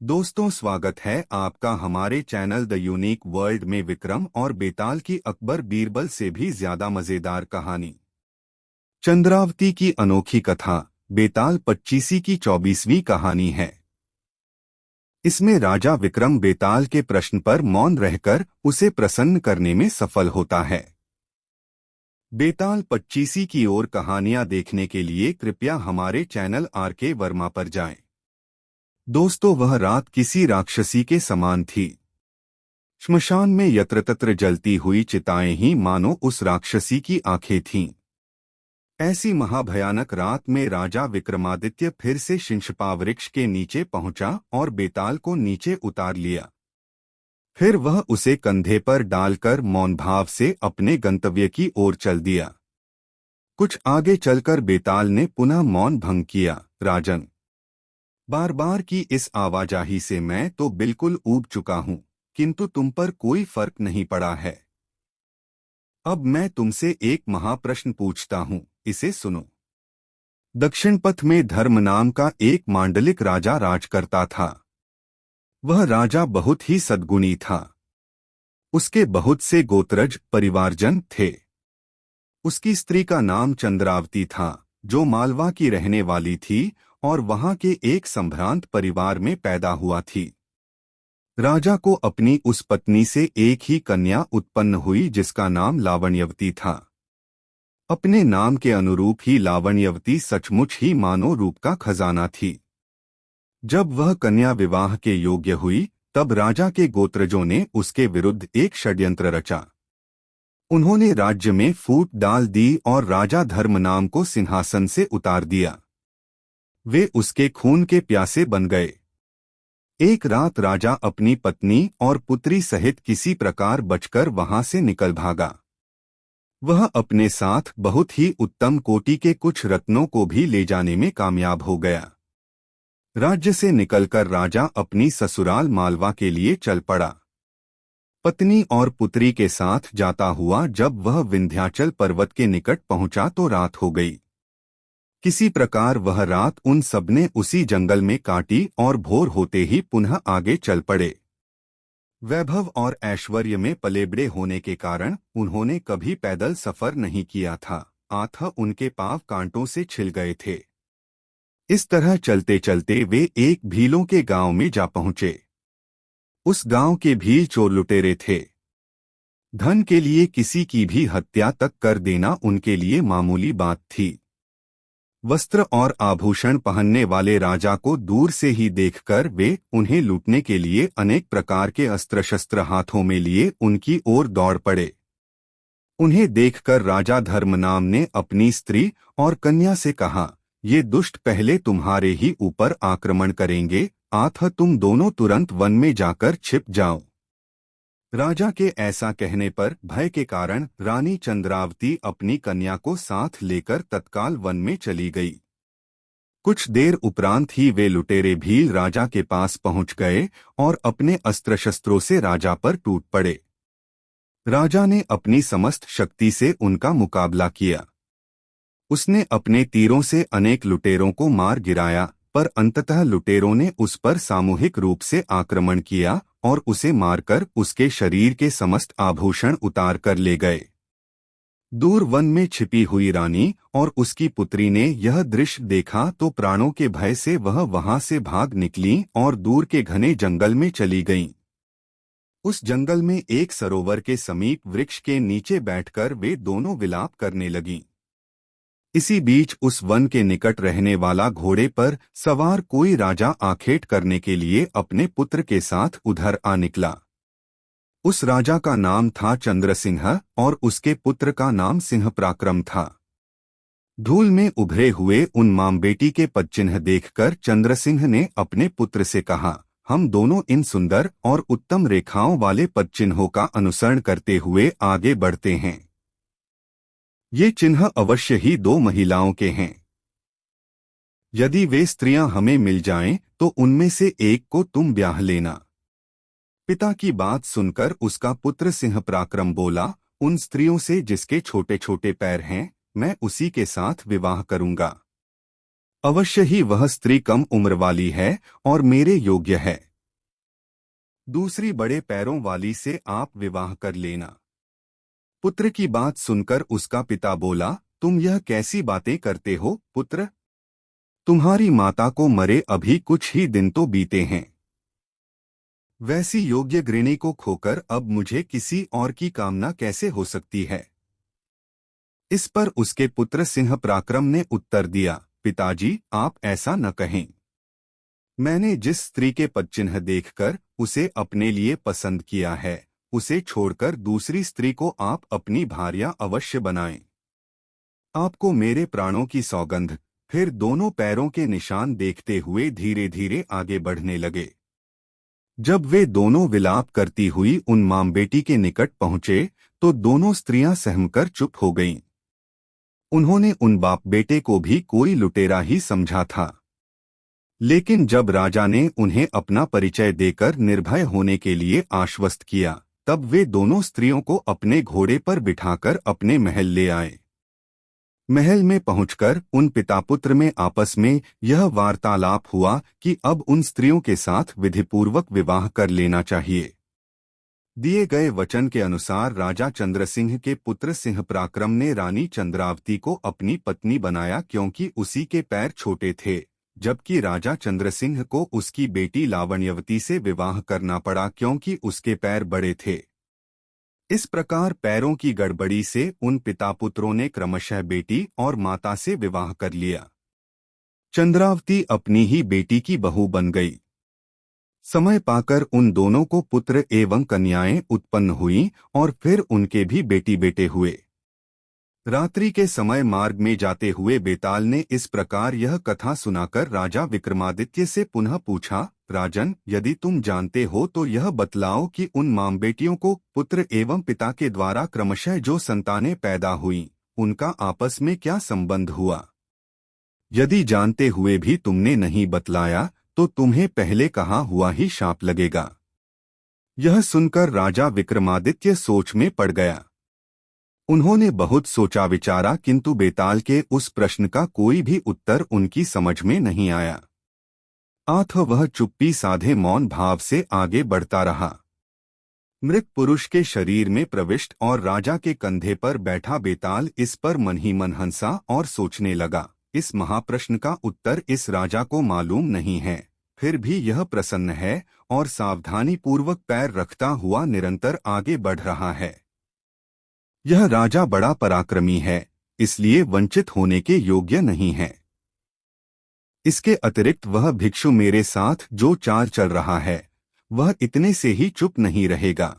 दोस्तों, स्वागत है आपका हमारे चैनल द यूनिक वर्ल्ड में विक्रम और बेताल की अकबर बीरबल से भी ज्यादा मजेदार कहानी चंद्रावती की अनोखी कथा बेताल पच्चीसी की 24वीं कहानी है। इसमें राजा विक्रम बेताल के प्रश्न पर मौन रहकर उसे प्रसन्न करने में सफल होता है। बेताल पच्चीसी की ओर कहानियां देखने के लिए कृपया हमारे चैनल आर.के. वर्मा पर जाएं। दोस्तों, वह रात किसी राक्षसी के समान थी। श्मशान में यत्र तत्र जलती हुई चिताएं ही मानो उस राक्षसी की आंखें थीं। ऐसी महाभयानक रात में राजा विक्रमादित्य फिर से शिंशपा वृक्ष के नीचे पहुंचा और बेताल को नीचे उतार लिया। फिर वह उसे कंधे पर डालकर मौन भाव से अपने गंतव्य की ओर चल दिया। कुछ आगे चलकर बेताल ने पुनः मौन भंग किया। राजन, बार बार की इस आवाजाही से मैं तो बिल्कुल ऊब चुका हूं, किंतु तुम पर कोई फर्क नहीं पड़ा है। अब मैं तुमसे एक महाप्रश्न पूछता हूं, इसे सुनो। दक्षिण पथ में धर्म नाम का एक मांडलिक राजा राज करता था। वह राजा बहुत ही सद्गुणी था। उसके बहुत से गोत्रज परिवारजन थे। उसकी स्त्री का नाम चंद्रावती था, जो मालवा की रहने वाली थी और वहां के एक संभ्रांत परिवार में पैदा हुआ थी। राजा को अपनी उस पत्नी से एक ही कन्या उत्पन्न हुई जिसका नाम लावण्यवती था। अपने नाम के अनुरूप ही लावण्यवती सचमुच ही मानव रूप का खजाना थी। जब वह कन्या विवाह के योग्य हुई, तब राजा के गोत्रजों ने उसके विरुद्ध एक षड्यंत्र रचा। उन्होंने राज्य में फूट डाल दी और राजा धर्म नाम को सिंहासन से उतार दिया। वे उसके खून के प्यासे बन गए। एक रात राजा अपनी पत्नी और पुत्री सहित किसी प्रकार बचकर वहां से निकल भागा। वह अपने साथ बहुत ही उत्तम कोटि के कुछ रत्नों को भी ले जाने में कामयाब हो गया। राज्य से निकलकर राजा अपनी ससुराल मालवा के लिए चल पड़ा। पत्नी और पुत्री के साथ जाता हुआ जब वह विंध्याचल पर्वत के निकट पहुंचा तो रात हो गई। किसी प्रकार वह रात उन सबने उसी जंगल में काटी और भोर होते ही पुनः आगे चल पड़े। वैभव और ऐश्वर्य में पलेबड़े होने के कारण उन्होंने कभी पैदल सफर नहीं किया था, अतः उनके पांव कांटों से छिल गए थे। इस तरह चलते चलते वे एक भीलों के गांव में जा पहुंचे। उस गांव के भील चोर लुटेरे थे। धन के लिए किसी की भी हत्या तक कर देना उनके लिए मामूली बात थी। वस्त्र और आभूषण पहनने वाले राजा को दूर से ही देखकर वे उन्हें लूटने के लिए अनेक प्रकार के अस्त्र शस्त्र हाथों में लिए उनकी ओर दौड़ पड़े। उन्हें देखकर राजा धर्मनाम ने अपनी स्त्री और कन्या से कहा, ये दुष्ट पहले तुम्हारे ही ऊपर आक्रमण करेंगे, अतः तुम दोनों तुरंत वन में जाकर छिप जाओ। राजा के ऐसा कहने पर भय के कारण रानी चंद्रावती अपनी कन्या को साथ लेकर तत्काल वन में चली गई। कुछ देर उपरांत ही वे लुटेरे भील राजा के पास पहुंच गए और अपने अस्त्र शस्त्रों से राजा पर टूट पड़े। राजा ने अपनी समस्त शक्ति से उनका मुकाबला किया। उसने अपने तीरों से अनेक लुटेरों को मार गिराया, पर अंततः लुटेरों ने उस पर सामूहिक रूप से आक्रमण किया और उसे मारकर उसके शरीर के समस्त आभूषण उतार कर ले गए। दूर वन में छिपी हुई रानी और उसकी पुत्री ने यह दृश्य देखा तो प्राणों के भय से वह वहां से भाग निकली और दूर के घने जंगल में चली गईं। उस जंगल में एक सरोवर के समीप वृक्ष के नीचे बैठकर वे दोनों विलाप करने लगीं। इसी बीच उस वन के निकट रहने वाला घोड़े पर सवार कोई राजा आखेट करने के लिए अपने पुत्र के साथ उधर आ निकला। उस राजा का नाम था चंद्रसिंह और उसके पुत्र का नाम सिंह पराक्रम था। धूल में उभरे हुए उन मां बेटी के पदचिन्ह देखकर चंद्रसिंह ने अपने पुत्र से कहा, हम दोनों इन सुंदर और उत्तम रेखाओं वाले पदचिन्हों का अनुसरण करते हुए आगे बढ़ते हैं। ये चिन्ह अवश्य ही दो महिलाओं के हैं। यदि वे स्त्रियां हमें मिल जाएं, तो उनमें से एक को तुम ब्याह लेना। पिता की बात सुनकर उसका पुत्र सिंह पराक्रम बोला, उन स्त्रियों से जिसके छोटे छोटे पैर हैं, मैं उसी के साथ विवाह करूंगा। अवश्य ही वह स्त्री कम उम्र वाली है और मेरे योग्य है। दूसरी बड़े पैरों वाली से आप विवाह कर लेना। पुत्र की बात सुनकर उसका पिता बोला, तुम यह कैसी बातें करते हो पुत्र? तुम्हारी माता को मरे अभी कुछ ही दिन तो बीते हैं। वैसी योग्य गृहिणी को खोकर अब मुझे किसी और की कामना कैसे हो सकती है? इस पर उसके पुत्र सिंह पराक्रम ने उत्तर दिया, पिताजी आप ऐसा न कहें। मैंने जिस स्त्री के पदचिन्ह देखकर उसे अपने लिए पसंद किया है, उसे छोड़कर दूसरी स्त्री को आप अपनी भार्या अवश्य बनाएं। आपको मेरे प्राणों की सौगंध। फिर दोनों पैरों के निशान देखते हुए धीरे धीरे आगे बढ़ने लगे। जब वे दोनों विलाप करती हुई उन मां बेटी के निकट पहुंचे तो दोनों स्त्रियां सहमकर चुप हो गईं। उन्होंने उन बाप बेटे को भी कोई लुटेरा ही समझा था। लेकिन जब राजा ने उन्हें अपना परिचय देकर निर्भय होने के लिए आश्वस्त किया, तब वे दोनों स्त्रियों को अपने घोड़े पर बिठाकर अपने महल ले आए। महल में पहुंचकर उन पिता पुत्र में आपस में यह वार्तालाप हुआ कि अब उन स्त्रियों के साथ विधिपूर्वक विवाह कर लेना चाहिए। दिए गए वचन के अनुसार राजा चंद्रसिंह के पुत्र सिंह पराक्रम ने रानी चंद्रावती को अपनी पत्नी बनाया, क्योंकि उसी के पैर छोटे थे, जबकि राजा चंद्रसिंह को उसकी बेटी लावण्यवती से विवाह करना पड़ा क्योंकि उसके पैर बड़े थे। इस प्रकार पैरों की गड़बड़ी से उन पिता पुत्रों ने क्रमशः बेटी और माता से विवाह कर लिया। चंद्रावती अपनी ही बेटी की बहू बन गई। समय पाकर उन दोनों को पुत्र एवं कन्याएं उत्पन्न हुईं और फिर उनके भी बेटी बेटे हुए। रात्रि के समय मार्ग में जाते हुए बेताल ने इस प्रकार यह कथा सुनाकर राजा विक्रमादित्य से पुनः पूछा, राजन, यदि तुम जानते हो तो यह बतलाओ कि उन मां बेटियों को पुत्र एवं पिता के द्वारा क्रमशः जो संतानें पैदा हुईं, उनका आपस में क्या संबंध हुआ? यदि जानते हुए भी तुमने नहीं बतलाया तो तुम्हें पहले कहा हुआ ही शाप लगेगा। यह सुनकर राजा विक्रमादित्य सोच में पड़ गया। उन्होंने बहुत सोचा विचारा, किंतु बेताल के उस प्रश्न का कोई भी उत्तर उनकी समझ में नहीं आया। अतः वह चुप्पी साधे मौन भाव से आगे बढ़ता रहा। मृत पुरुष के शरीर में प्रविष्ट और राजा के कंधे पर बैठा बेताल इस पर मन ही मन हंसा और सोचने लगा, इस महाप्रश्न का उत्तर इस राजा को मालूम नहीं है, फिर भी यह प्रसन्न है और सावधानी पूर्वक पैर रखता हुआ निरंतर आगे बढ़ रहा है। यह राजा बड़ा पराक्रमी है, इसलिए वंचित होने के योग्य नहीं है। इसके अतिरिक्त वह भिक्षु मेरे साथ जो चाल चल रहा है, वह इतने से ही चुप नहीं रहेगा।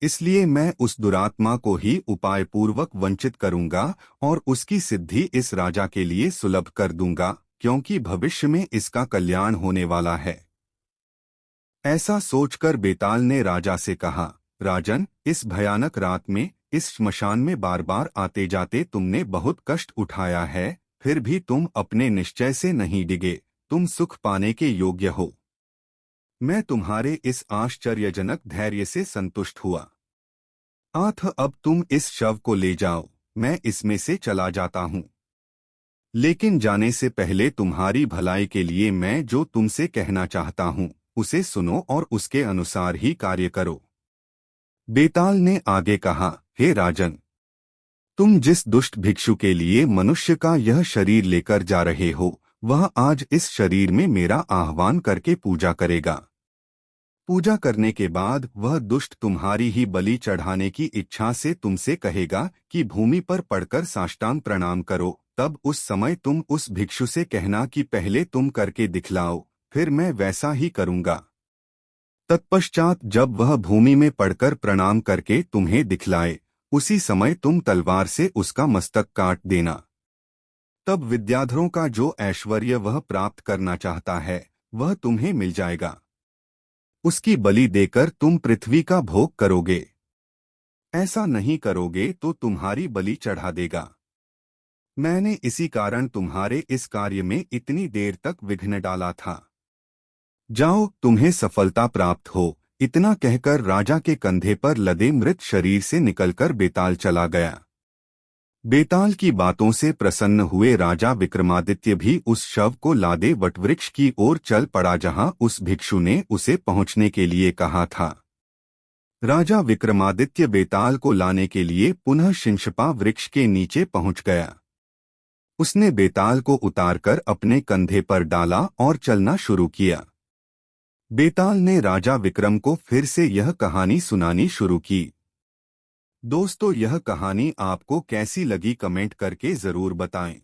इसलिए मैं उस दुरात्मा को ही उपाय पूर्वक वंचित करूंगा और उसकी सिद्धि इस राजा के लिए सुलभ कर दूंगा, क्योंकि भविष्य में इसका कल्याण होने वाला है। ऐसा सोचकर बेताल ने राजा से कहा, राजन, इस भयानक रात में इस श्मशान में बार बार आते जाते तुमने बहुत कष्ट उठाया है, फिर भी तुम अपने निश्चय से नहीं डिगे, तुम सुख पाने के योग्य हो। मैं तुम्हारे इस आश्चर्यजनक धैर्य से संतुष्ट हुआ। अतः अब तुम इस शव को ले जाओ, मैं इसमें से चला जाता हूँ। लेकिन जाने से पहले तुम्हारी भलाई के लिए मैं जो तुमसे कहना चाहता हूँ, उसे सुनो और उसके अनुसार ही कार्य करो। बेताल ने आगे कहा, हे राजन, तुम जिस दुष्ट भिक्षु के लिए मनुष्य का यह शरीर लेकर जा रहे हो, वह आज इस शरीर में मेरा आह्वान करके पूजा करेगा। पूजा करने के बाद वह दुष्ट तुम्हारी ही बलि चढ़ाने की इच्छा से तुमसे कहेगा कि भूमि पर पड़कर साष्टांग प्रणाम करो। तब उस समय तुम उस भिक्षु से कहना कि पहले तुम करके दिखलाओ, फिर मैं वैसा ही करूंगा। तत्पश्चात जब वह भूमि में पड़कर प्रणाम करके तुम्हें दिखलाए, उसी समय तुम तलवार से उसका मस्तक काट देना। तब विद्याधरों का जो ऐश्वर्य वह प्राप्त करना चाहता है, वह तुम्हें मिल जाएगा। उसकी बलि देकर तुम पृथ्वी का भोग करोगे। ऐसा नहीं करोगे तो तुम्हारी बलि चढ़ा देगा। मैंने इसी कारण तुम्हारे इस कार्य में इतनी देर तक विघ्न डाला था। जाओ, तुम्हें सफलता प्राप्त हो। इतना कहकर राजा के कंधे पर लदे मृत शरीर से निकलकर बेताल चला गया। बेताल की बातों से प्रसन्न हुए राजा विक्रमादित्य भी उस शव को लादे वटवृक्ष की ओर चल पड़ा जहां उस भिक्षु ने उसे पहुंचने के लिए कहा था। राजा विक्रमादित्य बेताल को लाने के लिए पुनः शिंशपा वृक्ष के नीचे पहुंच गया। उसने बेताल को उतारकर अपने कंधे पर डाला और चलना शुरू किया। बेताल ने राजा विक्रम को फिर से यह कहानी सुनानी शुरू की। दोस्तों, यह कहानी आपको कैसी लगी कमेंट करके जरूर बताएं।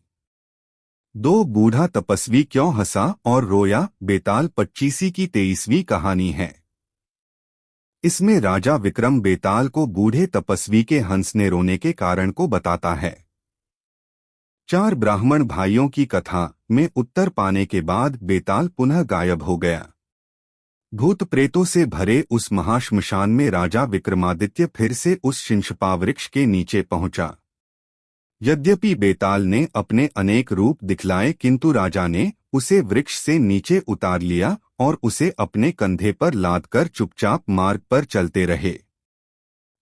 दो बूढ़ा तपस्वी क्यों हंसा और रोया, बेताल 25 की 23वीं कहानी है। इसमें राजा विक्रम बेताल को बूढ़े तपस्वी के हंसने रोने के कारण को बताता है। 4 ब्राह्मण भाइयों की कथा में उत्तर पाने के बाद बेताल पुनः गायब हो गया। भूत प्रेतों से भरे उस महाश्मशान में राजा विक्रमादित्य फिर से उस शिंशपा वृक्ष के नीचे पहुंचा। यद्यपि बेताल ने अपने अनेक रूप दिखलाए, किंतु राजा ने उसे वृक्ष से नीचे उतार लिया और उसे अपने कंधे पर लादकर चुपचाप मार्ग पर चलते रहे।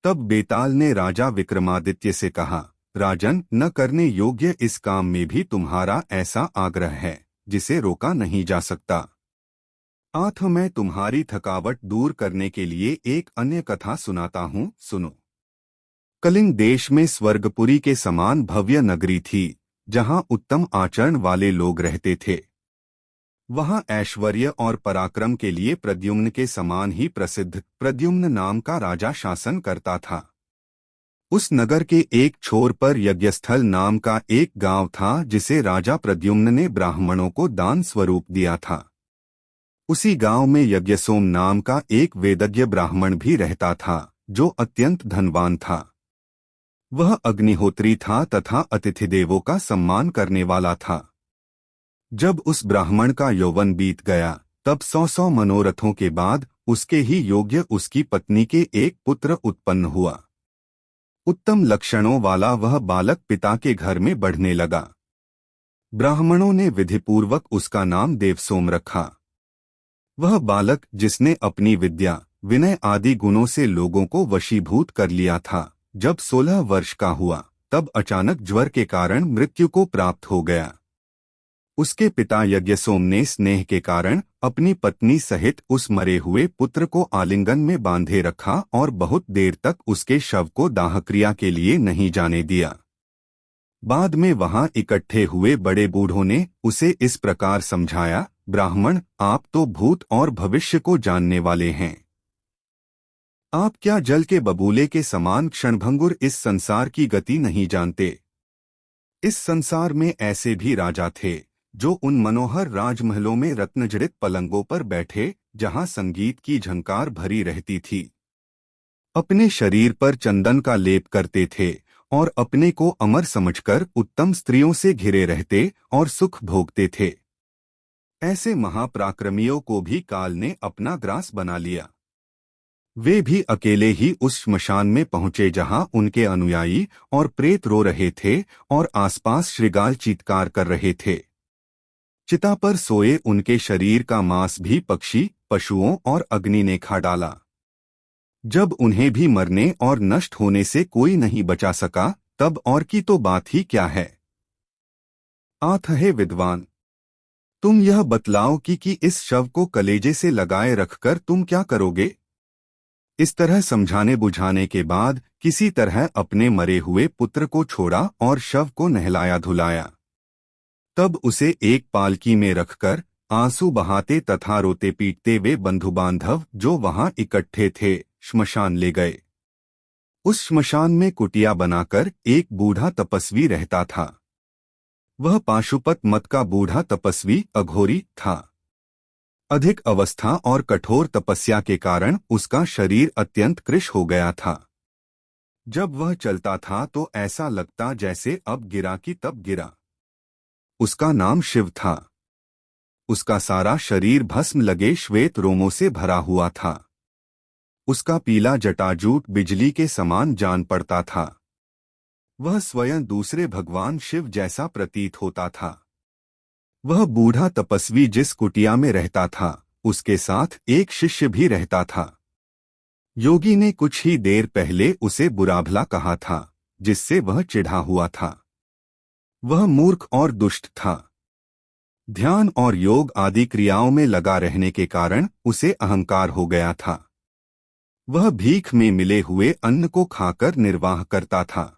तब बेताल ने राजा विक्रमादित्य से कहा, राजन, न करने योग्य इस काम में भी तुम्हारा ऐसा आग्रह है जिसे रोका नहीं जा सकता। आठ मैं तुम्हारी थकावट दूर करने के लिए एक अन्य कथा सुनाता हूँ, सुनो। कलिंग देश में स्वर्गपुरी के समान भव्य नगरी थी, जहाँ उत्तम आचरण वाले लोग रहते थे। वहाँ ऐश्वर्य और पराक्रम के लिए प्रद्युम्न के समान ही प्रसिद्ध प्रद्युम्न नाम का राजा शासन करता था। उस नगर के एक छोर पर यज्ञस्थल नाम का एक गांव था, जिसे राजा प्रद्युम्न ने ब्राह्मणों को दान स्वरूप दिया था। उसी गांव में यज्ञसोम नाम का एक वेदज्ञ ब्राह्मण भी रहता था, जो अत्यंत धनवान था। वह अग्निहोत्री था तथा अतिथि देवों का सम्मान करने वाला था। जब उस ब्राह्मण का यौवन बीत गया, तब 100 मनोरथों के बाद उसके ही योग्य उसकी पत्नी के एक पुत्र उत्पन्न हुआ। उत्तम लक्षणों वाला वह बालक पिता के घर में बढ़ने लगा। ब्राह्मणों ने विधिपूर्वक उसका नाम देवसोम रखा। वह बालक, जिसने अपनी विद्या, विनय आदि गुणों से लोगों को वशीभूत कर लिया था, जब 16 वर्ष का हुआ, तब अचानक ज्वर के कारण मृत्यु को प्राप्त हो गया। उसके पिता यज्ञसोम ने स्नेह के कारण अपनी पत्नी सहित उस मरे हुए पुत्र को आलिंगन में बांधे रखा और बहुत देर तक उसके शव को दाहक्रिया के लिए नहीं जाने दिया। बाद में वहां इकट्ठे हुए बड़े बूढ़ों ने उसे इस प्रकार समझाया, ब्राह्मण, आप तो भूत और भविष्य को जानने वाले हैं। आप क्या जल के बबूले के समान क्षणभंगुर इस संसार की गति नहीं जानते? इस संसार में ऐसे भी राजा थे, जो उन मनोहर राजमहलों में रत्नजड़ित पलंगों पर बैठे, जहां संगीत की झंकार भरी रहती थी, अपने शरीर पर चंदन का लेप करते थे और अपने को अमर समझकर उत्तम स्त्रियों से घिरे रहते और सुख भोगते थे। ऐसे महापराक्रमियों को भी काल ने अपना ग्रास बना लिया। वे भी अकेले ही उस श्मशान में पहुंचे जहां उनके अनुयायी और प्रेत रो रहे थे और आसपास श्रृगाल चीत्कार कर रहे थे। चिता पर सोए उनके शरीर का मांस भी पक्षी, पशुओं और अग्नि ने खा डाला। जब उन्हें भी मरने और नष्ट होने से कोई नहीं बचा सका, तब और की तो बात ही क्या है। आठ हे विद्वान, तुम यह बतलाओ कि इस शव को कलेजे से लगाए रखकर तुम क्या करोगे? इस तरह समझाने बुझाने के बाद किसी तरह अपने मरे हुए पुत्र को छोड़ा और शव को नहलाया धुलाया। तब उसे एक पालकी में रखकर आंसू बहाते तथा रोते पीटते वे बंधु बांधव जो वहां इकट्ठे थे, श्मशान ले गए। उस श्मशान में कुटिया बनाकर एक बूढ़ा तपस्वी रहता था। वह पाशुपत मत का बूढ़ा तपस्वी अघोरी था। अधिक अवस्था और कठोर तपस्या के कारण उसका शरीर अत्यंत कृश हो गया था। जब वह चलता था तो ऐसा लगता जैसे अब गिरा की तब गिरा। उसका नाम शिव था। उसका सारा शरीर भस्म लगे श्वेत रोमों से भरा हुआ था। उसका पीला जटाजूट बिजली के समान जान पड़ता था। वह स्वयं दूसरे भगवान शिव जैसा प्रतीत होता था। वह बूढ़ा तपस्वी जिस कुटिया में रहता था, उसके साथ एक शिष्य भी रहता था। योगी ने कुछ ही देर पहले उसे बुरा भला कहा था, जिससे वह चिढ़ा हुआ था। वह मूर्ख और दुष्ट था। ध्यान और योग आदि क्रियाओं में लगा रहने के कारण उसे अहंकार हो गया था। वह भीख में मिले हुए अन्न को खाकर निर्वाह करता था।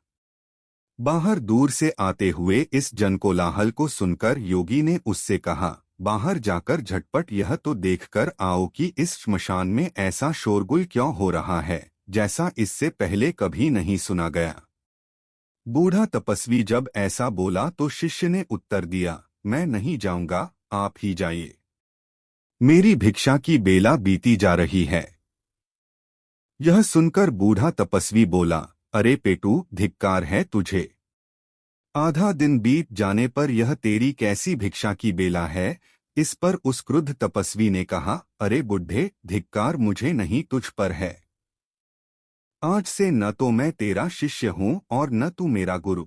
बाहर दूर से आते हुए इस जनकोलाहल को सुनकर योगी ने उससे कहा, बाहर जाकर झटपट यह तो देखकर आओ कि इस श्मशान में ऐसा शोरगुल क्यों हो रहा है, जैसा इससे पहले कभी नहीं सुना गया। बूढ़ा तपस्वी जब ऐसा बोला तो शिष्य ने उत्तर दिया, मैं नहीं जाऊंगा, आप ही जाइए। मेरी भिक्षा की बेला बीती जा रही है। यह सुनकर बूढ़ा तपस्वी बोला, अरे पेटू, धिक्कार है तुझे। आधा दिन बीत जाने पर यह तेरी कैसी भिक्षा की बेला है। इस पर उस क्रुद्ध तपस्वी ने कहा, अरे बुढ़े, धिक्कार मुझे नहीं तुझ पर है। आज से न तो मैं तेरा शिष्य हूं और न तू मेरा गुरु।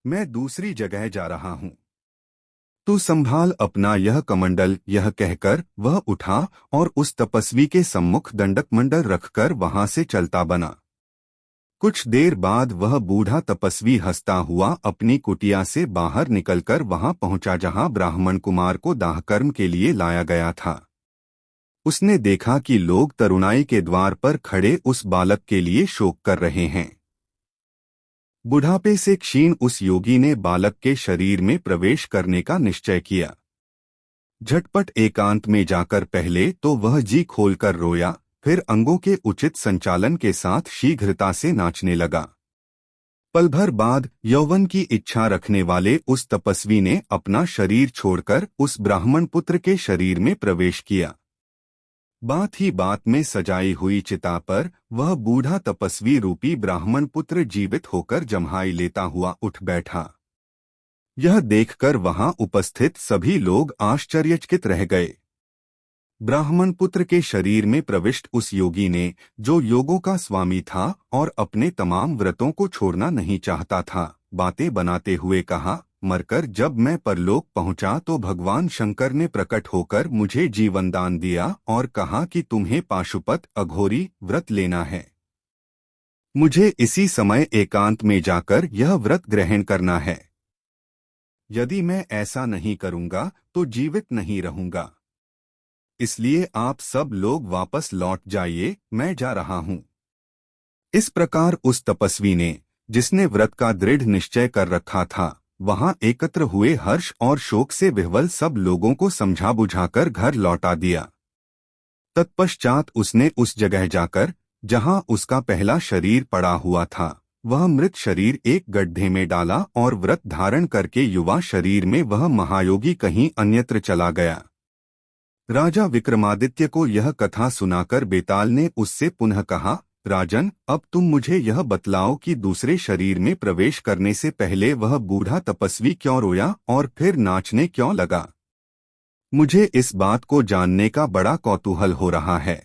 मैं दूसरी जगह जा रहा हूं। तू संभाल अपना यह कमंडल। यह कहकर वह उठा और उस तपस्वी के सम्मुख दंडक मंडल रखकर वहां से चलता बना। कुछ देर बाद वह बूढ़ा तपस्वी हंसता हुआ अपनी कुटिया से बाहर निकलकर वहां पहुंचा जहां ब्राह्मण कुमार को दाहकर्म के लिए लाया गया था। उसने देखा कि लोग तरुणाई के द्वार पर खड़े उस बालक के लिए शोक कर रहे हैं। बुढ़ापे से क्षीण उस योगी ने बालक के शरीर में प्रवेश करने का निश्चय किया। झटपट एकांत में जाकर पहले तो वह जी खोलकर रोया, फिर अंगों के उचित संचालन के साथ शीघ्रता से नाचने लगा। पल भर बाद यौवन की इच्छा रखने वाले उस तपस्वी ने अपना शरीर छोड़कर उस ब्राह्मण पुत्र के शरीर में प्रवेश किया। बात ही बात में सजाई हुई चिता पर वह बूढ़ा तपस्वी रूपी ब्राह्मण पुत्र जीवित होकर जम्हाई लेता हुआ उठ बैठा। यह देखकर वहां उपस्थित सभी लोग आश्चर्यचकित रह गए। ब्राह्मण पुत्र के शरीर में प्रविष्ट उस योगी ने, जो योगों का स्वामी था और अपने तमाम व्रतों को छोड़ना नहीं चाहता था, बातें बनाते हुए कहा, मरकर जब मैं परलोक पहुंचा तो भगवान शंकर ने प्रकट होकर मुझे जीवन दान दिया और कहा कि तुम्हें पाशुपत अघोरी व्रत लेना है। मुझे इसी समय एकांत में जाकर यह व्रत ग्रहण करना है। यदि मैं ऐसा नहीं करूंगा तो जीवित नहीं रहूंगा। इसलिए आप सब लोग वापस लौट जाइए, मैं जा रहा हूं। इस प्रकार उस तपस्वी ने, जिसने व्रत का दृढ़ निश्चय कर रखा था, वहां एकत्र हुए हर्ष और शोक से विह्वल सब लोगों को समझा बुझाकर घर लौटा दिया। तत्पश्चात उसने उस जगह जाकर, जहां उसका पहला शरीर पड़ा हुआ था, वह मृत शरीर एक गड्ढे में डाला और व्रत धारण करके युवा शरीर में वह महायोगी कहीं अन्यत्र चला गया। राजा विक्रमादित्य को यह कथा सुनाकर बेताल ने उससे पुनः कहा, राजन, अब तुम मुझे यह बतलाओ कि दूसरे शरीर में प्रवेश करने से पहले वह बूढ़ा तपस्वी क्यों रोया और फिर नाचने क्यों लगा। मुझे इस बात को जानने का बड़ा कौतूहल हो रहा है।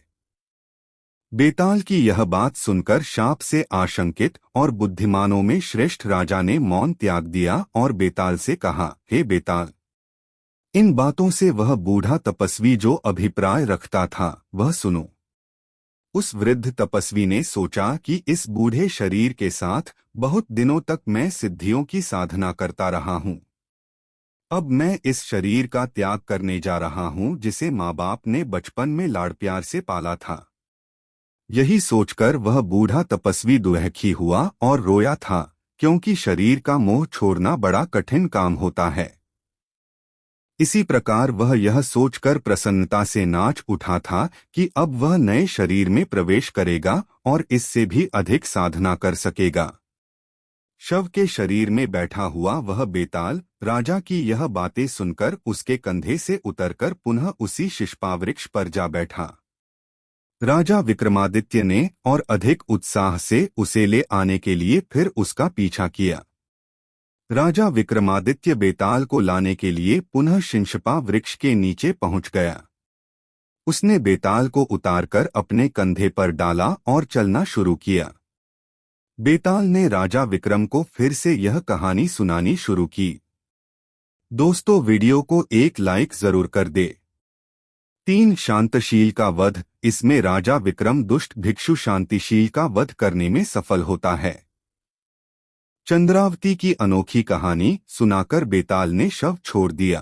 बेताल की यह बात सुनकर शाप से आशंकित और बुद्धिमानों में श्रेष्ठ राजा ने मौन त्याग दिया और बेताल से कहा, हे बेताल, इन बातों से वह बूढ़ा तपस्वी जो अभिप्राय रखता था वह सुनो। उस वृद्ध तपस्वी ने सोचा कि इस बूढ़े शरीर के साथ बहुत दिनों तक मैं सिद्धियों की साधना करता रहा हूं। अब मैं इस शरीर का त्याग करने जा रहा हूं जिसे माँ बाप ने बचपन में लाड़ प्यार से पाला था। यही सोचकर वह बूढ़ा तपस्वी दुखी हुआ और रोया था, क्योंकि शरीर का मोह छोड़ना बड़ा कठिन काम होता है। इसी प्रकार वह यह सोचकर प्रसन्नता से नाच उठा था कि अब वह नए शरीर में प्रवेश करेगा और इससे भी अधिक साधना कर सकेगा। शव के शरीर में बैठा हुआ वह बेताल राजा की यह बातें सुनकर उसके कंधे से उतरकर पुनः उसी शिशपावृक्ष पर जा बैठा। राजा विक्रमादित्य ने और अधिक उत्साह से उसे ले आने के लिए फिर उसका पीछा किया। राजा विक्रमादित्य बेताल को लाने के लिए पुनः शिंशपा वृक्ष के नीचे पहुंच गया। उसने बेताल को उतारकर अपने कंधे पर डाला और चलना शुरू किया। बेताल ने राजा विक्रम को फिर से यह कहानी सुनानी शुरू की। दोस्तों, वीडियो को एक लाइक जरूर कर दे। 3 शांतशील का वध। इसमें राजा विक्रम दुष्ट भिक्षु शांतिशील का वध करने में सफल होता है। चंद्रावती की अनोखी कहानी सुनाकर बेताल ने शव छोड़ दिया।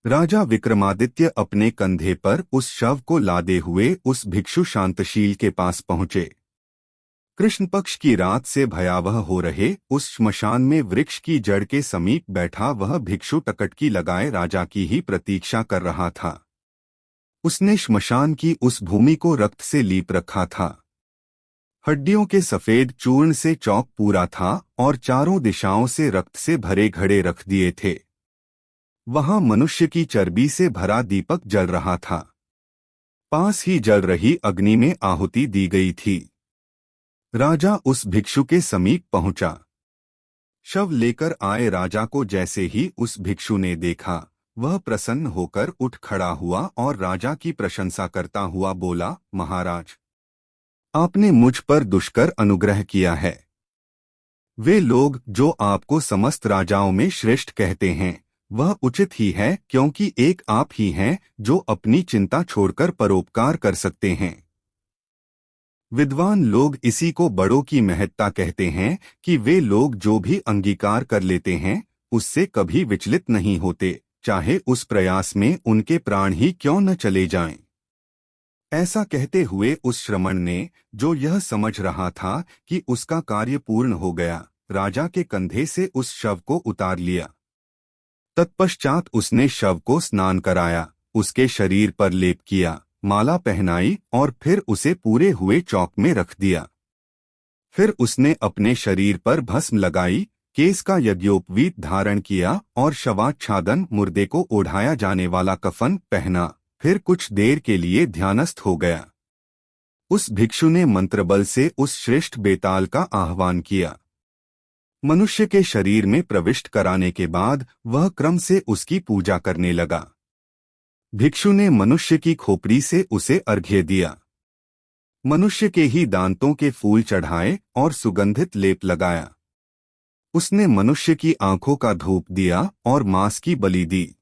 राजा विक्रमादित्य अपने कंधे पर उस शव को लादे हुए उस भिक्षु शांतशील के पास पहुंचे। कृष्ण पक्ष की रात से भयावह हो रहे उस श्मशान में वृक्ष की जड़ के समीप बैठा वह भिक्षु टकटकी लगाए राजा की ही प्रतीक्षा कर रहा था। उसने श्मशान की उस भूमि को रक्त से लीप रखा था। हड्डियों के सफेद चूर्ण से चौक पूरा था और चारों दिशाओं से रक्त से भरे घड़े रख दिए थे। वहां मनुष्य की चर्बी से भरा दीपक जल रहा था। पास ही जल रही अग्नि में आहुति दी गई थी। राजा उस भिक्षु के समीप पहुंचा। शव लेकर आए राजा को जैसे ही उस भिक्षु ने देखा, वह प्रसन्न होकर उठ खड़ा हुआ और राजा की प्रशंसा करता हुआ बोला, महाराज, आपने मुझ पर दुष्कर अनुग्रह किया है। वे लोग जो आपको समस्त राजाओं में श्रेष्ठ कहते हैं, वह उचित ही है, क्योंकि एक आप ही हैं जो अपनी चिंता छोड़कर परोपकार कर सकते हैं। विद्वान लोग इसी को बड़ों की महत्ता कहते हैं कि वे लोग जो भी अंगीकार कर लेते हैं, उससे कभी विचलित नहीं होते, चाहे उस प्रयास में उनके प्राण ही क्यों न चले जाएं। ऐसा कहते हुए उस श्रमण ने, जो यह समझ रहा था कि उसका कार्य पूर्ण हो गया, राजा के कंधे से उस शव को उतार लिया। तत्पश्चात उसने शव को स्नान कराया, उसके शरीर पर लेप किया, माला पहनाई और फिर उसे पूरे हुए चौक में रख दिया। फिर उसने अपने शरीर पर भस्म लगाई, केस का यज्ञोपवीत धारण किया और शवाच्छादन मुर्दे को ओढ़ाया जाने वाला कफन पहना। फिर कुछ देर के लिए ध्यानस्थ हो गया। उस भिक्षु ने मंत्रबल से उस श्रेष्ठ बेताल का आह्वान किया। मनुष्य के शरीर में प्रविष्ट कराने के बाद वह क्रम से उसकी पूजा करने लगा। भिक्षु ने मनुष्य की खोपड़ी से उसे अर्घ्य दिया। मनुष्य के ही दांतों के फूल चढ़ाए और सुगंधित लेप लगाया। उसने मनुष्य की आंखों का धूप दिया और मांस की बलि दी।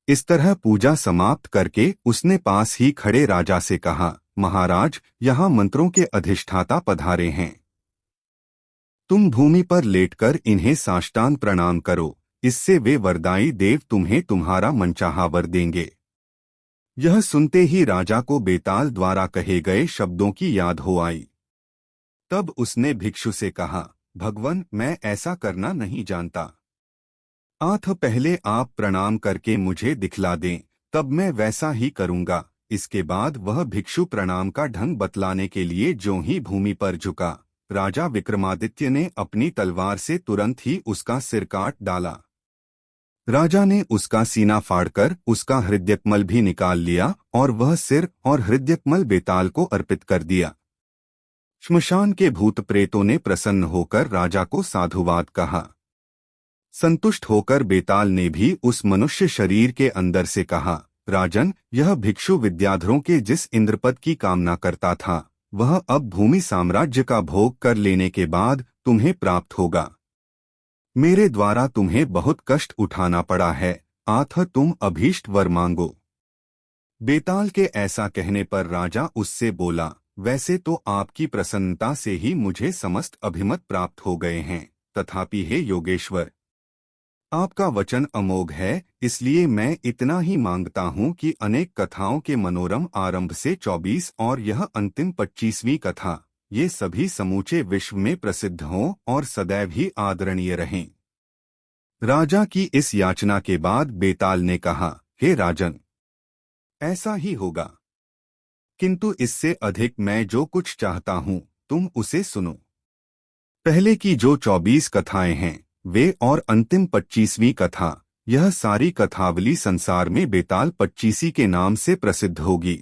इस तरह पूजा समाप्त करके उसने पास ही खड़े राजा से कहा, महाराज, यहाँ मंत्रों के अधिष्ठाता पधारे हैं। तुम भूमि पर लेटकर इन्हें साष्टांग प्रणाम करो, इससे वे वरदायी देव तुम्हें तुम्हारा मनचाहा वर देंगे। यह सुनते ही राजा को बेताल द्वारा कहे गए शब्दों की याद हो आई। तब उसने भिक्षु से कहा, भगवन, मैं ऐसा करना नहीं जानता। आठ पहले आप प्रणाम करके मुझे दिखला दें, तब मैं वैसा ही करूंगा। इसके बाद वह भिक्षु प्रणाम का ढंग बतलाने के लिए ज्यों ही भूमि पर झुका, राजा विक्रमादित्य ने अपनी तलवार से तुरंत ही उसका सिर काट डाला। राजा ने उसका सीना फाड़कर उसका हृदयकमल भी निकाल लिया और वह सिर और हृदयकमल बेताल को अर्पित कर दिया। श्मशान के भूत प्रेतों ने प्रसन्न होकर राजा को साधुवाद कहा। संतुष्ट होकर बेताल ने भी उस मनुष्य शरीर के अंदर से कहा, राजन, यह भिक्षु विद्याधरों के जिस इंद्रपद की कामना करता था, वह अब भूमि साम्राज्य का भोग कर लेने के बाद तुम्हें प्राप्त होगा। मेरे द्वारा तुम्हें बहुत कष्ट उठाना पड़ा है, अतः तुम अभीष्ट वर मांगो। बेताल के ऐसा कहने पर राजा उससे बोला, वैसे तो आपकी प्रसन्नता से ही मुझे समस्त अभिमत प्राप्त हो गए हैं, तथापि हे योगेश्वर, आपका वचन अमोघ है, इसलिए मैं इतना ही मांगता हूँ कि अनेक कथाओं के मनोरम आरंभ से 24 और यह अंतिम 25वीं कथा, ये सभी समूचे विश्व में प्रसिद्ध हों और सदैव ही आदरणीय रहें। राजा की इस याचना के बाद बेताल ने कहा, हे राजन, ऐसा ही होगा, किंतु इससे अधिक मैं जो कुछ चाहता हूँ, तुम उसे सुनो। पहले की जो 24 कथाएं हैं, वे और अंतिम 25वीं कथा, यह सारी कथावली संसार में बेताल 25 के नाम से प्रसिद्ध होगी।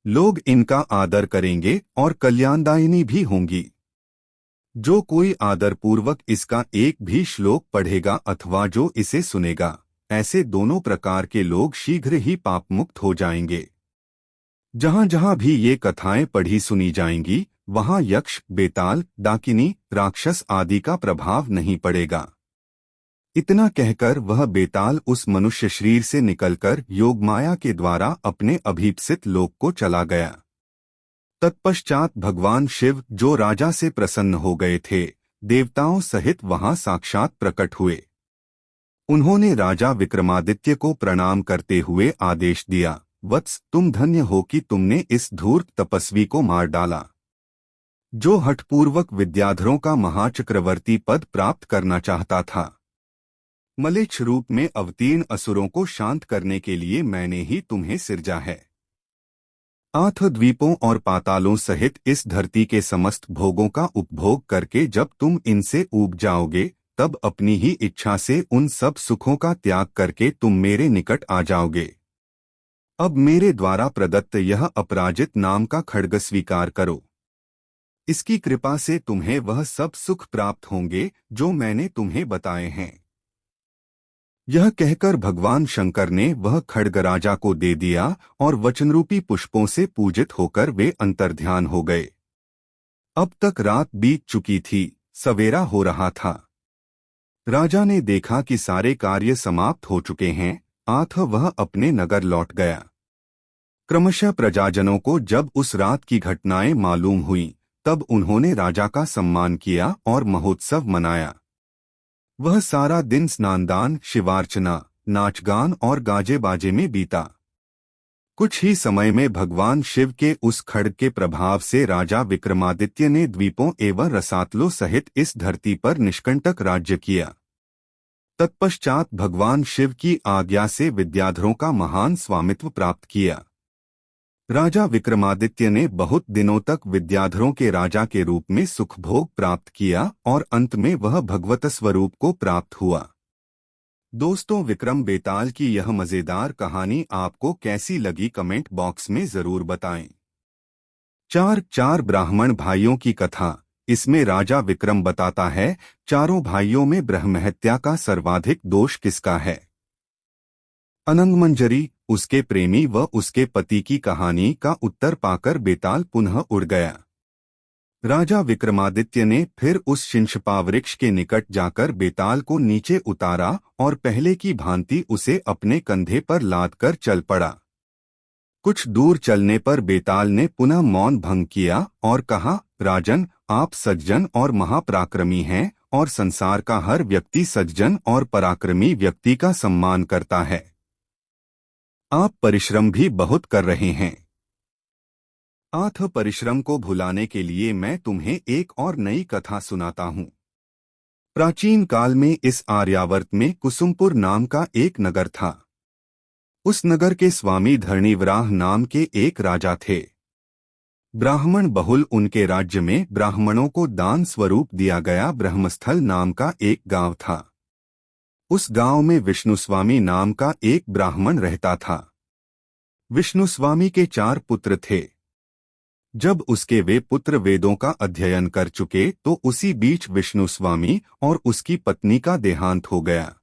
लोग इनका आदर करेंगे और कल्याणदायिनी भी होंगी। जो कोई आदरपूर्वक इसका एक भी श्लोक पढ़ेगा अथवा जो इसे सुनेगा, ऐसे दोनों प्रकार के लोग शीघ्र ही पापमुक्त हो जाएंगे। जहां जहां भी ये कथाएं पढ़ी सुनी जाएंगी, वहां यक्ष, बेताल, डाकिनी, राक्षस आदि का प्रभाव नहीं पड़ेगा। इतना कहकर वह बेताल उस मनुष्य शरीर से निकलकर योगमाया के द्वारा अपने अभीप्सित लोक को चला गया। तत्पश्चात भगवान शिव, जो राजा से प्रसन्न हो गए थे, देवताओं सहित वहां साक्षात प्रकट हुए। उन्होंने राजा विक्रमादित्य को प्रणाम करते हुए आदेश दिया, वत्स, तुम धन्य हो कि तुमने इस धूर्त तपस्वी को मार डाला, जो हठपूर्वक विद्याधरों का महाचक्रवर्ती पद प्राप्त करना चाहता था। मलेच्छ रूप में अवतीर्ण असुरों को शांत करने के लिए मैंने ही तुम्हें सिरजा है। आठ द्वीपों और पातालों सहित इस धरती के समस्त भोगों का उपभोग करके जब तुम इनसे ऊब जाओगे, तब अपनी ही इच्छा से उन सब सुखों का त्याग करके तुम मेरे निकट आ जाओगे। अब मेरे द्वारा प्रदत्त यह अपराजित नाम का खड्ग स्वीकार करो। इसकी कृपा से तुम्हें वह सब सुख प्राप्त होंगे जो मैंने तुम्हें बताए हैं। यह कहकर भगवान शंकर ने वह खड्ग राजा को दे दिया और वचनरूपी पुष्पों से पूजित होकर वे अंतर्ध्यान हो गए। अब तक रात बीत चुकी थी, सवेरा हो रहा था। राजा ने देखा कि सारे कार्य समाप्त हो चुके हैं, अतः वह अपने नगर लौट गया। क्रमशः प्रजाजनों को जब उस रात की घटनाएं मालूम हुईं, तब उन्होंने राजा का सम्मान किया और महोत्सव मनाया। वह सारा दिन स्नानदान, शिवार्चना, नाचगान और गाजे बाजे में बीता। कुछ ही समय में भगवान शिव के उस खड्ग के प्रभाव से राजा विक्रमादित्य ने द्वीपों एवं रसातलों सहित इस धरती पर निष्कंटक राज्य किया। तत्पश्चात भगवान शिव की आज्ञा से विद्याधरों का महान स्वामित्व प्राप्त किया। राजा विक्रमादित्य ने बहुत दिनों तक विद्याधरों के राजा के रूप में सुख भोग प्राप्त किया और अंत में वह भगवत स्वरूप को प्राप्त हुआ। दोस्तों, विक्रम बेताल की यह मजेदार कहानी आपको कैसी लगी कमेंट बॉक्स में जरूर बताएं। चार ब्राह्मण भाइयों की कथा। इसमें राजा विक्रम बताता है, चारों भाइयों में ब्रह्महत्या का सर्वाधिक दोष किसका है। अनंगमंजरी, उसके प्रेमी व उसके पति की कहानी का उत्तर पाकर बेताल पुनः उड़ गया। राजा विक्रमादित्य ने फिर उस शिंशपा वृक्ष के निकट जाकर बेताल को नीचे उतारा और पहले की भांति उसे अपने कंधे पर लादकर चल पड़ा। कुछ दूर चलने पर बेताल ने पुनः मौन भंग किया और कहा, राजन, आप सज्जन और महापराक्रमी हैं और संसार का हर व्यक्ति सज्जन और पराक्रमी व्यक्ति का सम्मान करता है। आप परिश्रम भी बहुत कर रहे हैं। परिश्रम को भुलाने के लिए मैं तुम्हें एक और नई कथा सुनाता हूँ। प्राचीन काल में इस आर्यावर्त में कुसुमपुर नाम का एक नगर था। उस नगर के स्वामी धरणीवराह नाम के एक राजा थे। ब्राह्मण बहुल उनके राज्य में ब्राह्मणों को दान स्वरूप दिया गया ब्रह्मस्थल नाम का एक गांव था। उस गांव में विष्णुस्वामी नाम का एक ब्राह्मण रहता था। विष्णुस्वामी के 4 पुत्र थे। जब उसके वे पुत्र वेदों का अध्ययन कर चुके तो उसी बीच विष्णुस्वामी और उसकी पत्नी का देहांत हो गया।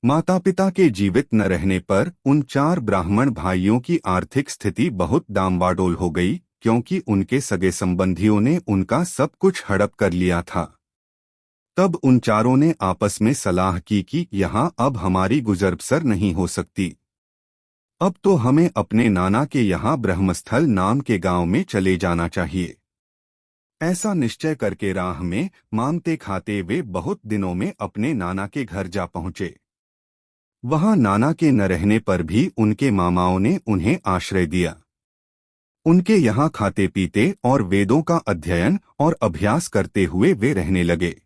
माता पिता के जीवित न रहने पर उन 4 ब्राह्मण भाइयों की आर्थिक स्थिति बहुत डामाडोल हो गई, क्योंकि उनके सगे संबंधियों ने उनका सब कुछ हड़प कर लिया था। तब उन चारों ने आपस में सलाह की कि यहाँ अब हमारी गुजर बसर नहीं हो सकती। अब तो हमें अपने नाना के यहाँ ब्रह्मस्थल नाम के गांव में चले जाना चाहिए। ऐसा निश्चय करके राह में मांगते खाते वे बहुत दिनों में अपने नाना के घर जा पहुँचे। वहां नाना के न रहने पर भी उनके मामाओं ने उन्हें आश्रय दिया। उनके यहाँ खाते पीते और वेदों का अध्ययन और अभ्यास करते हुए वे रहने लगे।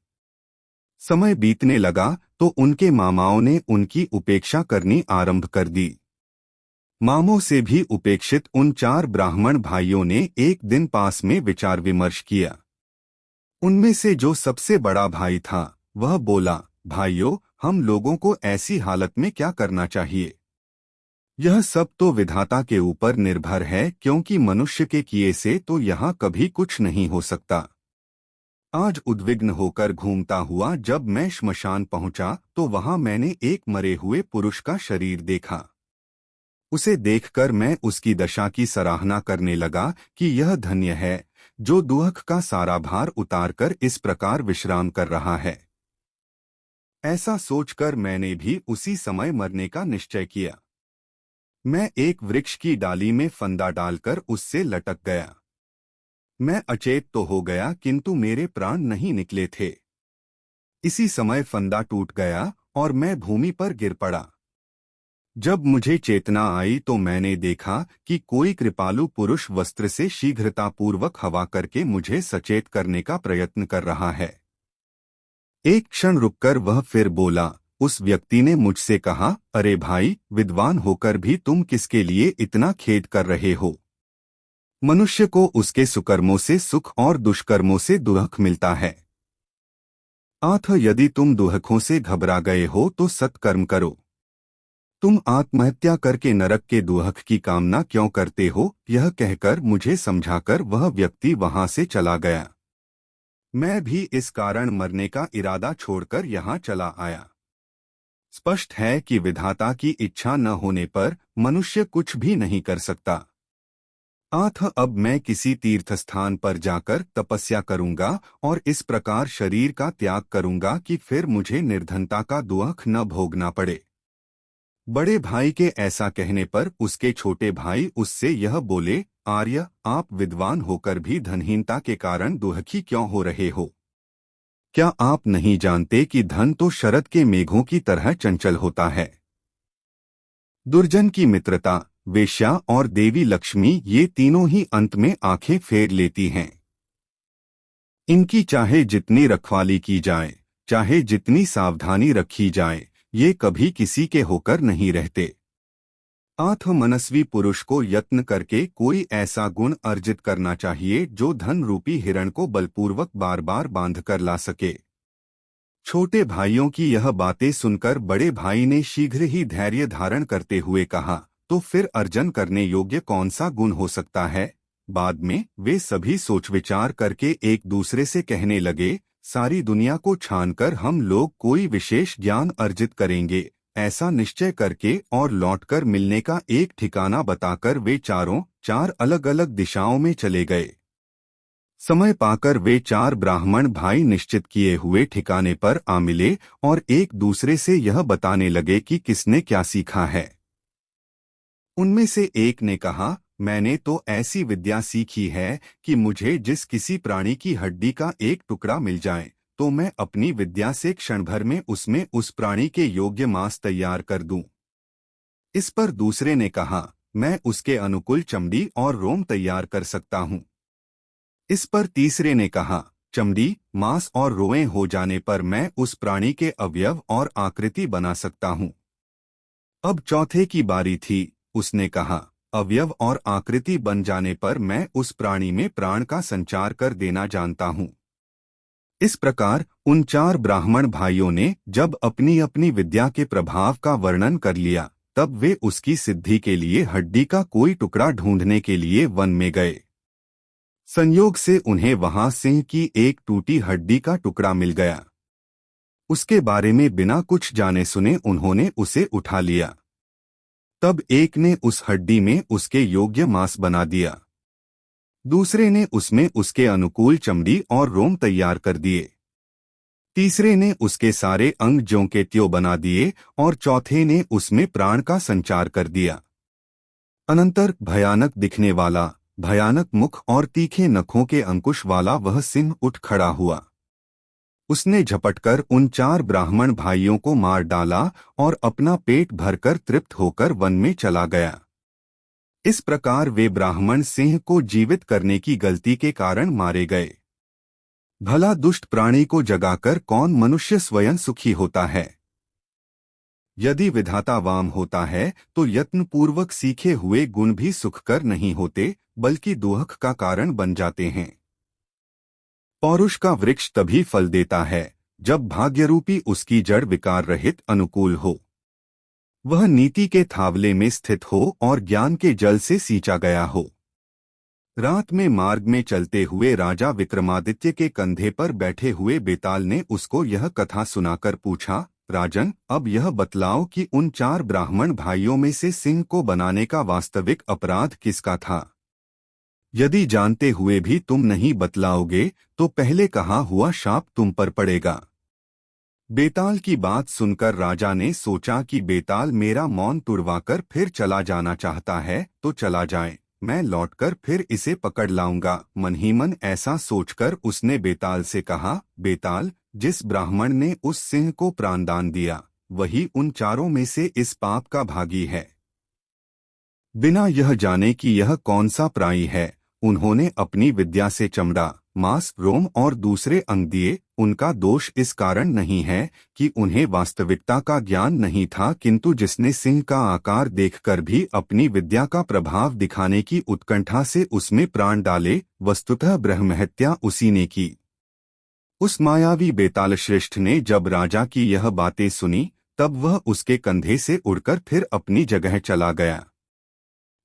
समय बीतने लगा तो उनके मामाओं ने उनकी उपेक्षा करनी आरंभ कर दी। मामों से भी उपेक्षित उन 4 ब्राह्मण भाइयों ने एक दिन पास में विचार विमर्श किया। उनमें से जो सबसे बड़ा भाई था वह बोला, भाइयों, हम लोगों को ऐसी हालत में क्या करना चाहिए? यह सब तो विधाता के ऊपर निर्भर है, क्योंकि मनुष्य के किए से तो यहाँ कभी कुछ नहीं हो सकता। आज उद्विग्न होकर घूमता हुआ जब मैं श्मशान पहुंचा तो वहां मैंने एक मरे हुए पुरुष का शरीर देखा। उसे देखकर मैं उसकी दशा की सराहना करने लगा कि यह धन्य है जो दुख का सारा भार उतारकर इस प्रकार विश्राम कर रहा है। ऐसा सोचकर मैंने भी उसी समय मरने का निश्चय किया। मैं एक वृक्ष की डाली में फंदा डालकर उससे लटक गया। मैं अचेत तो हो गया किंतु मेरे प्राण नहीं निकले थे। इसी समय फंदा टूट गया और मैं भूमि पर गिर पड़ा। जब मुझे चेतना आई तो मैंने देखा कि कोई कृपालु पुरुष वस्त्र से शीघ्रतापूर्वक हवा करके मुझे सचेत करने का प्रयत्न कर रहा है। एक क्षण रुककर वह फिर बोला। उस व्यक्ति ने मुझसे कहा, अरे भाई, विद्वान होकर भी तुम किसके लिए इतना खेद कर रहे हो? मनुष्य को उसके सुकर्मों से सुख और दुष्कर्मों से दुख मिलता है। अतः यदि तुम दुखों से घबरा गए हो तो सत्कर्म करो। तुम आत्महत्या करके नरक के दुख की कामना क्यों करते हो? यह कहकर मुझे समझाकर वह व्यक्ति वहां से चला गया। मैं भी इस कारण मरने का इरादा छोड़कर यहाँ चला आया। स्पष्ट है कि विधाता की इच्छा न होने पर मनुष्य कुछ भी नहीं कर सकता। अतः अब मैं किसी तीर्थस्थान पर जाकर तपस्या करूंगा और इस प्रकार शरीर का त्याग करूंगा कि फिर मुझे निर्धनता का दुख न भोगना पड़े। बड़े भाई के ऐसा कहने पर उसके छोटे भाई उससे यह बोले, आर्य, आप विद्वान होकर भी धनहीनता के कारण दुखी क्यों हो रहे हो? क्या आप नहीं जानते कि धन तो शरद के मेघों की तरह चंचल होता है? दुर्जन की मित्रता, वेश्या और देवी लक्ष्मी, ये तीनों ही अंत में आंखें फेर लेती हैं। इनकी चाहे जितनी रखवाली की जाए, चाहे जितनी सावधानी रखी जाए, ये कभी किसी के होकर नहीं रहते। अतः मनस्वी पुरुष को यत्न करके कोई ऐसा गुण अर्जित करना चाहिए जो धन रूपी हिरण को बलपूर्वक बार बार बांध कर ला सके। छोटे भाइयों की यह बातें सुनकर बड़े भाई ने शीघ्र ही धैर्य धारण करते हुए कहा, तो फिर अर्जन करने योग्य कौन सा गुण हो सकता है? बाद में वे सभी सोच विचार करके एक दूसरे से कहने लगे, सारी दुनिया को छानकर हम लोग कोई विशेष ज्ञान अर्जित करेंगे। ऐसा निश्चय करके और लौटकर मिलने का एक ठिकाना बताकर वे चारों चार अलग अलग दिशाओं में चले गए। समय पाकर वे चार ब्राह्मण भाई निश्चित किए हुए ठिकाने पर आ मिले और एक दूसरे से यह बताने लगे कि किसने क्या सीखा है। उनमें से एक ने कहा, मैंने तो ऐसी विद्या सीखी है कि मुझे जिस किसी प्राणी की हड्डी का एक टुकड़ा मिल जाए तो मैं अपनी विद्या से क्षण भर में उसमें उस प्राणी के योग्य मांस तैयार कर दूं। इस पर दूसरे ने कहा, मैं उसके अनुकूल चमड़ी और रोम तैयार कर सकता हूं। इस पर तीसरे ने कहा, चमड़ी, मांस और रोएं हो जाने पर मैं उस प्राणी के अवयव और आकृति बना सकता हूं। अब चौथे की बारी थी। उसने कहा, अवयव और आकृति बन जाने पर मैं उस प्राणी में प्राण का संचार कर देना जानता हूं। इस प्रकार उन चार ब्राह्मण भाइयों ने जब अपनी अपनी विद्या के प्रभाव का वर्णन कर लिया, तब वे उसकी सिद्धि के लिए हड्डी का कोई टुकड़ा ढूंढने के लिए वन में गए। संयोग से उन्हें वहां सिंह की एक टूटी हड्डी का टुकड़ा मिल गया। उसके बारे में बिना कुछ जाने सुने उन्होंने उसे उठा लिया। तब एक ने उस हड्डी में उसके योग्य मांस बना दिया, दूसरे ने उसमें उसके अनुकूल चमड़ी और रोम तैयार कर दिए, तीसरे ने उसके सारे अंग ज्यों के त्यों बना दिए और चौथे ने उसमें प्राण का संचार कर दिया। अनंतर भयानक दिखने वाला, भयानक मुख और तीखे नखों के अंकुश वाला वह सिंह उठ खड़ा हुआ। उसने झपटकर उन चार ब्राह्मण भाइयों को मार डाला और अपना पेट भरकर तृप्त होकर वन में चला गया। इस प्रकार वे ब्राह्मण सिंह को जीवित करने की गलती के कारण मारे गए। भला दुष्ट प्राणी को जगाकर कौन मनुष्य स्वयं सुखी होता है? यदि विधाता वाम होता है तो यत्नपूर्वक सीखे हुए गुण भी सुखकर नहीं होते, बल्कि दुख का कारण बन जाते हैं। पौरुष का वृक्ष तभी फल देता है जब भाग्यरूपी उसकी जड़ विकार रहित अनुकूल हो, वह नीति के थावले में स्थित हो और ज्ञान के जल से सींचा गया हो। रात में मार्ग में चलते हुए राजा विक्रमादित्य के कंधे पर बैठे हुए बेताल ने उसको यह कथा सुनाकर पूछा, राजन, अब यह बतलाओ कि उन चार ब्राह्मण भाइयों में से सिंह को बनाने का वास्तविक अपराध किसका था? यदि जानते हुए भी तुम नहीं बतलाओगे तो पहले कहा हुआ शाप तुम पर पड़ेगा। बेताल की बात सुनकर राजा ने सोचा कि बेताल मेरा मौन तुड़वाकर फिर चला जाना चाहता है तो चला जाए, मैं लौटकर फिर इसे पकड़ लाऊंगा। मन ही मन ऐसा सोचकर उसने बेताल से कहा, बेताल, जिस ब्राह्मण ने उस सिंह को प्राणदान दिया वही उन चारों में से इस पाप का भागी है। बिना यह जाने कि यह कौन सा प्राणी है, उन्होंने अपनी विद्या से चमड़ा, मांस, रोम और दूसरे अंग दिए। उनका दोष इस कारण नहीं है कि उन्हें वास्तविकता का ज्ञान नहीं था, किंतु जिसने सिंह का आकार देखकर भी अपनी विद्या का प्रभाव दिखाने की उत्कंठा से उसमें प्राण डाले, वस्तुतः ब्रह्महत्या उसी ने की। उस मायावी बेताल श्रेष्ठ ने जब राजा की यह बातें सुनी, तब वह उसके कंधे से उड़कर फिर अपनी जगह चला गया।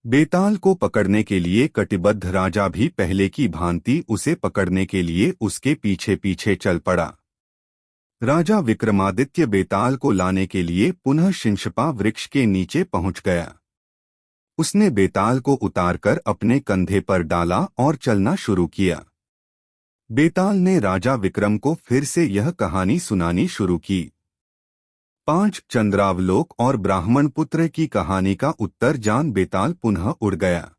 बेताल को पकड़ने के लिए कटिबद्ध राजा भी पहले की भांति उसे पकड़ने के लिए उसके पीछे पीछे चल पड़ा। राजा विक्रमादित्य बेताल को लाने के लिए पुनः शिंशपा वृक्ष के नीचे पहुंच गया। उसने बेताल को उतारकर अपने कंधे पर डाला और चलना शुरू किया। बेताल ने राजा विक्रम को फिर से यह कहानी सुनानी शुरू की। 5 चंद्रावलोक और ब्राह्मण पुत्र की कहानी का उत्तर जान बेताल पुनः उड़ गया।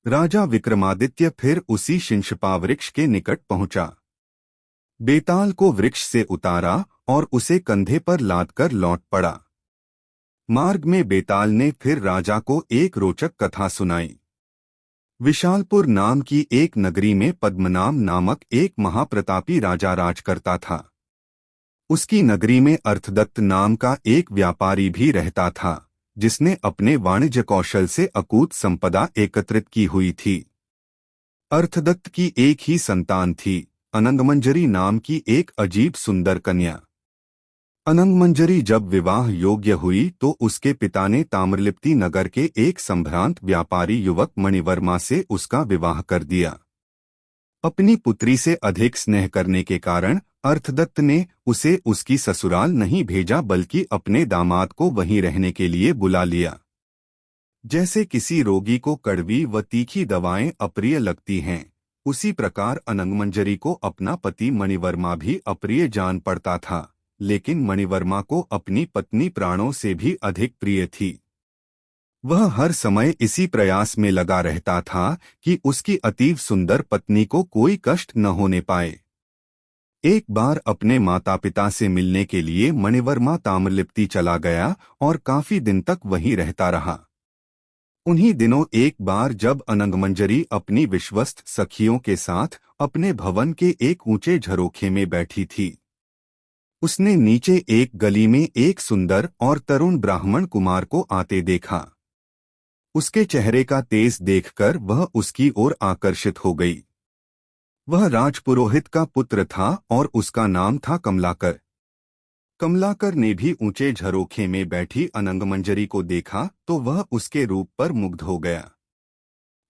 राजा विक्रमादित्य फिर उसी शिंशपा वृक्ष के निकट पहुंचा। बेताल को वृक्ष से उतारा और उसे कंधे पर लादकर लौट पड़ा। मार्ग में बेताल ने फिर राजा को एक रोचक कथा सुनाई। विशालपुर नाम की एक नगरी में पद्मनाम नामक एक महाप्रतापी राजा राज करता था। उसकी नगरी में अर्थदत्त नाम का एक व्यापारी भी रहता था, जिसने अपने वाणिज्य कौशल से अकूत संपदा एकत्रित की हुई थी। अर्थदत्त की एक ही संतान थी, अनंगमंजरी नाम की एक अजीब सुंदर कन्या। अनंगमंजरी जब विवाह योग्य हुई तो उसके पिता ने ताम्रलिप्ति नगर के एक संभ्रांत व्यापारी युवक मणिवर्मा से उसका विवाह कर दिया। अपनी पुत्री से अधिक स्नेह करने के कारण अर्थदत्त ने उसे उसकी ससुराल नहीं भेजा, बल्कि अपने दामाद को वहीं रहने के लिए बुला लिया। जैसे किसी रोगी को कड़वी व तीखी दवाएं अप्रिय लगती हैं, उसी प्रकार अनंगमंजरी को अपना पति मणिवर्मा भी अप्रिय जान पड़ता था, लेकिन मणिवर्मा को अपनी पत्नी प्राणों से भी अधिक प्रिय थी। वह हर समय इसी प्रयास में लगा रहता था कि उसकी अतीव सुंदर पत्नी को कोई कष्ट न होने पाए। एक बार अपने माता पिता से मिलने के लिए मणिवर्मा ताम्रलिप्ति चला गया और काफी दिन तक वहीं रहता रहा। उन्हीं दिनों एक बार जब अनंगमंजरी अपनी विश्वस्त सखियों के साथ अपने भवन के एक ऊंचे झरोखे में बैठी थी, उसने नीचे एक गली में एक सुंदर और तरुण ब्राह्मण कुमार को आते देखा। उसके चेहरे का तेज देखकर वह उसकी ओर आकर्षित हो गई। वह राजपुरोहित का पुत्र था और उसका नाम था कमलाकर। कमलाकर ने भी ऊंचे झरोखे में बैठी अनंगमंजरी को देखा तो वह उसके रूप पर मुग्ध हो गया।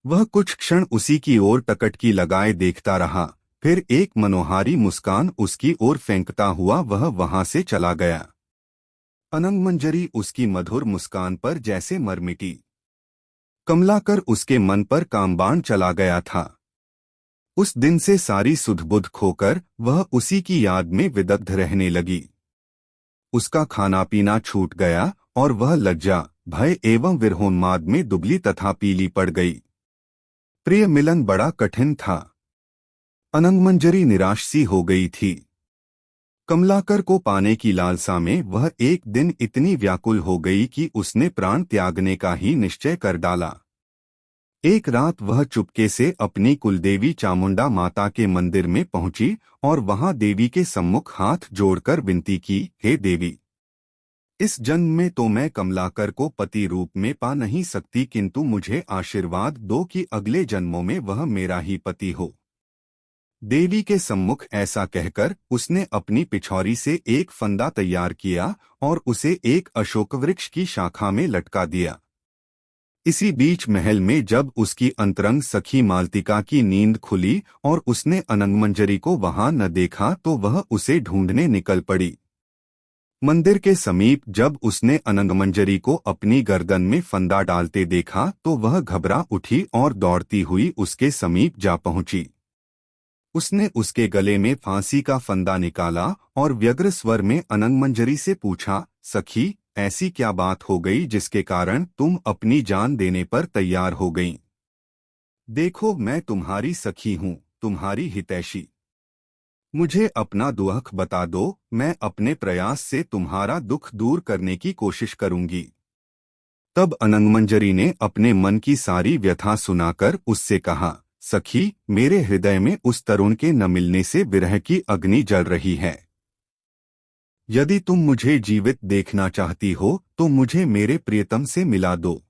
वह कुछ क्षण उसी की ओर टकटकी लगाए देखता रहा, फिर एक मनोहारी मुस्कान उसकी ओर फेंकता हुआ वह वहां से चला गया। अनंगमंजरी उसकी मधुर मुस्कान पर जैसे मर मिटी। कमलाकर उसके मन पर कामबाण चला गया था। उस दिन से सारी सुध-बुध खोकर वह उसी की याद में विदग्ध रहने लगी। उसका खाना पीना छूट गया और वह लज्जा, भय एवं विरहोन्माद में दुबली तथा पीली पड़ गई। प्रिय मिलन बड़ा कठिन था। अनंगमंजरी निराश सी हो गई थी। कमलाकर को पाने की लालसा में वह एक दिन इतनी व्याकुल हो गई कि उसने प्राण त्यागने का ही निश्चय कर डाला। एक रात वह चुपके से अपनी कुलदेवी चामुंडा माता के मंदिर में पहुंची और वहां देवी के सम्मुख हाथ जोड़कर विनती की, हे देवी, इस जन्म में तो मैं कमलाकर को पति रूप में पा नहीं सकती, किंतु मुझे आशीर्वाद दो कि अगले जन्मों में वह मेरा ही पति हो। देवी के सम्मुख ऐसा कहकर उसने अपनी पिछौरी से एक फंदा तैयार किया और उसे एक अशोक वृक्ष की शाखा में लटका दिया। इसी बीच महल में जब उसकी अंतरंग सखी मालतिका की नींद खुली और उसने अनंगमंजरी को वहां न देखा तो वह उसे ढूंढने निकल पड़ी। मंदिर के समीप जब उसने अनंगमंजरी को अपनी गर्दन में फंदा डालते देखा तो वह घबरा उठी और दौड़ती हुई उसके समीप जा पहुंची। उसने उसके गले में फांसी का फंदा निकाला और व्यग्र स्वर में अनंगमंजरी से पूछा, सखी, ऐसी क्या बात हो गई जिसके कारण तुम अपनी जान देने पर तैयार हो गईं? देखो, मैं तुम्हारी सखी हूँ, तुम्हारी हितैषी। मुझे अपना दुख बता दो, मैं अपने प्रयास से तुम्हारा दुख दूर करने की कोशिश करूंगी। तब अनंगमंजरी ने अपने मन की सारी व्यथा सुनाकर उससे कहा, सखी, मेरे हृदय में उस तरुण के न मिलने से विरह की अग्नि जल रही है। यदि तुम मुझे जीवित देखना चाहती हो तो मुझे मेरे प्रियतम से मिला दो।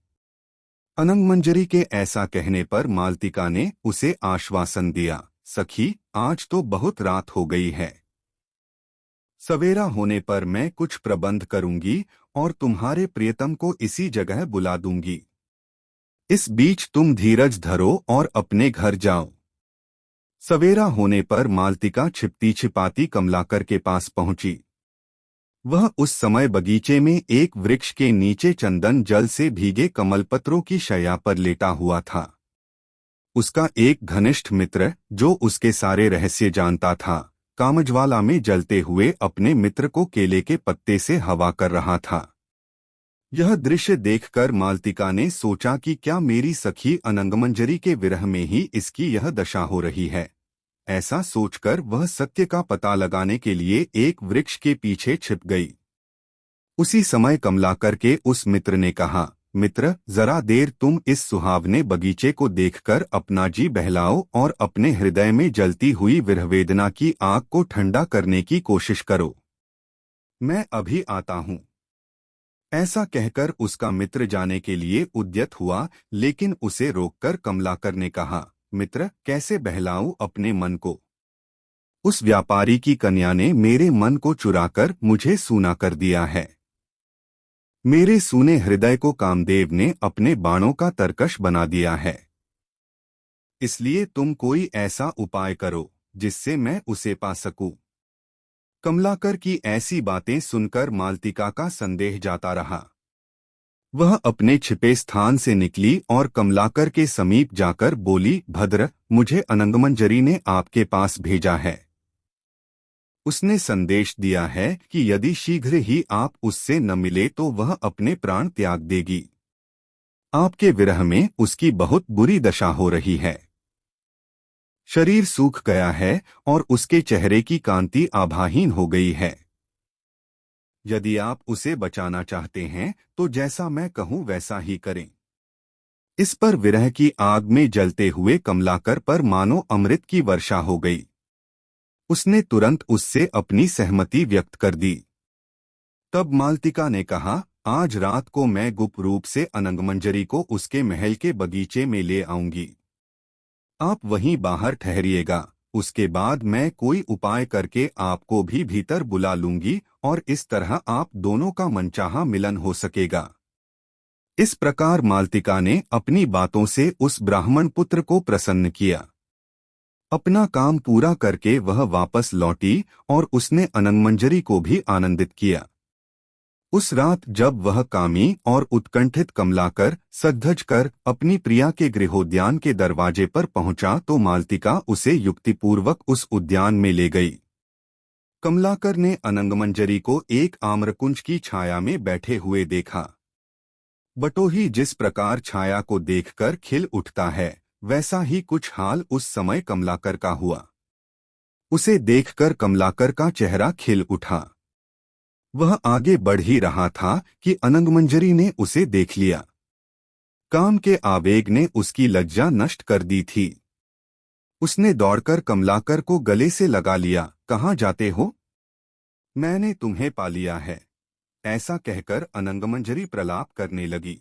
अनंगमंजरी के ऐसा कहने पर मालतिका ने उसे आश्वासन दिया, सखी, आज तो बहुत रात हो गई है। सवेरा होने पर मैं कुछ प्रबंध करूंगी और तुम्हारे प्रियतम को इसी जगह बुला दूंगी। इस बीच तुम धीरज धरो और अपने घर जाओ। सवेरा होने पर मालतिका छिपती छिपाती कमलाकर के पास पहुंची। वह उस समय बगीचे में एक वृक्ष के नीचे चंदन जल से भीगे कमलपत्रों की शैया पर लेटा हुआ था। उसका एक घनिष्ठ मित्र, जो उसके सारे रहस्य जानता था, कामज्वाला में जलते हुए अपने मित्र को केले के पत्ते से हवा कर रहा था। यह दृश्य देखकर मालतिका ने सोचा कि क्या मेरी सखी अनंगमंजरी के विरह में ही इसकी यह दशा हो रही है। ऐसा सोचकर वह सत्य का पता लगाने के लिए एक वृक्ष के पीछे छिप गई। उसी समय कमलाकर के उस मित्र ने कहा, मित्र, जरा देर तुम इस सुहावने बगीचे को देखकर अपना जी बहलाओ और अपने हृदय में जलती हुई विरहवेदना की आग को ठंडा करने की कोशिश करो। मैं अभी आता हूँ। ऐसा कहकर उसका मित्र जाने के लिए उद्यत हुआ, लेकिन उसे रोककर कमलाकर ने कहा, मित्र, कैसे बहलाऊं अपने मन को? उस व्यापारी की कन्या ने मेरे मन को चुराकर मुझे सूना कर दिया है। मेरे सूने हृदय को कामदेव ने अपने बाणों का तरकश बना दिया है। इसलिए तुम कोई ऐसा उपाय करो जिससे मैं उसे पा सकूं। कमलाकर की ऐसी बातें सुनकर मालतिका का संदेह जाता रहा। वह अपने छिपे स्थान से निकली और कमलाकर के समीप जाकर बोली, भद्र, मुझे अनंगमंजरी ने आपके पास भेजा है। उसने संदेश दिया है कि यदि शीघ्र ही आप उससे न मिले तो वह अपने प्राण त्याग देगी। आपके विरह में उसकी बहुत बुरी दशा हो रही है। शरीर सूख गया है और उसके चेहरे की कांति आभाहीन हो गई है। यदि आप उसे बचाना चाहते हैं तो जैसा मैं कहूं वैसा ही करें। इस पर विरह की आग में जलते हुए कमलाकर पर मानो अमृत की वर्षा हो गई। उसने तुरंत उससे अपनी सहमति व्यक्त कर दी। तब मालतिका ने कहा, आज रात को मैं गुप्त रूप से अनंगमंजरी को उसके महल के बगीचे में ले आऊंगी। आप वहीं बाहर ठहरिएगा। उसके बाद मैं कोई उपाय करके आपको भी भीतर बुला लूंगी और इस तरह आप दोनों का मनचाहा मिलन हो सकेगा। इस प्रकार मालतिका ने अपनी बातों से उस ब्राह्मण पुत्र को प्रसन्न किया। अपना काम पूरा करके वह वापस लौटी और उसने अनंगमंजरी को भी आनंदित किया। उस रात जब वह कामी और उत्कंठित कमलाकर सजधज कर अपनी प्रिया के गृहोद्यान के दरवाजे पर पहुंचा तो मालतिका उसे युक्तिपूर्वक उस उद्यान में ले गई। कमलाकर ने अनंगमंजरी को एक आम्रकुंज की छाया में बैठे हुए देखा। बटोही जिस प्रकार छाया को देखकर खिल उठता है, वैसा ही कुछ हाल उस समय कमलाकर का हुआ। उसे देखकर कमलाकर का चेहरा खिल उठा। वह आगे बढ़ ही रहा था कि अनंगमंजरी ने उसे देख लिया। काम के आवेग ने उसकी लज्जा नष्ट कर दी थी। उसने दौड़कर कमलाकर को गले से लगा लिया। कहाँ जाते हो? मैंने तुम्हें पा लिया है। ऐसा कहकर अनंगमंजरी प्रलाप करने लगी।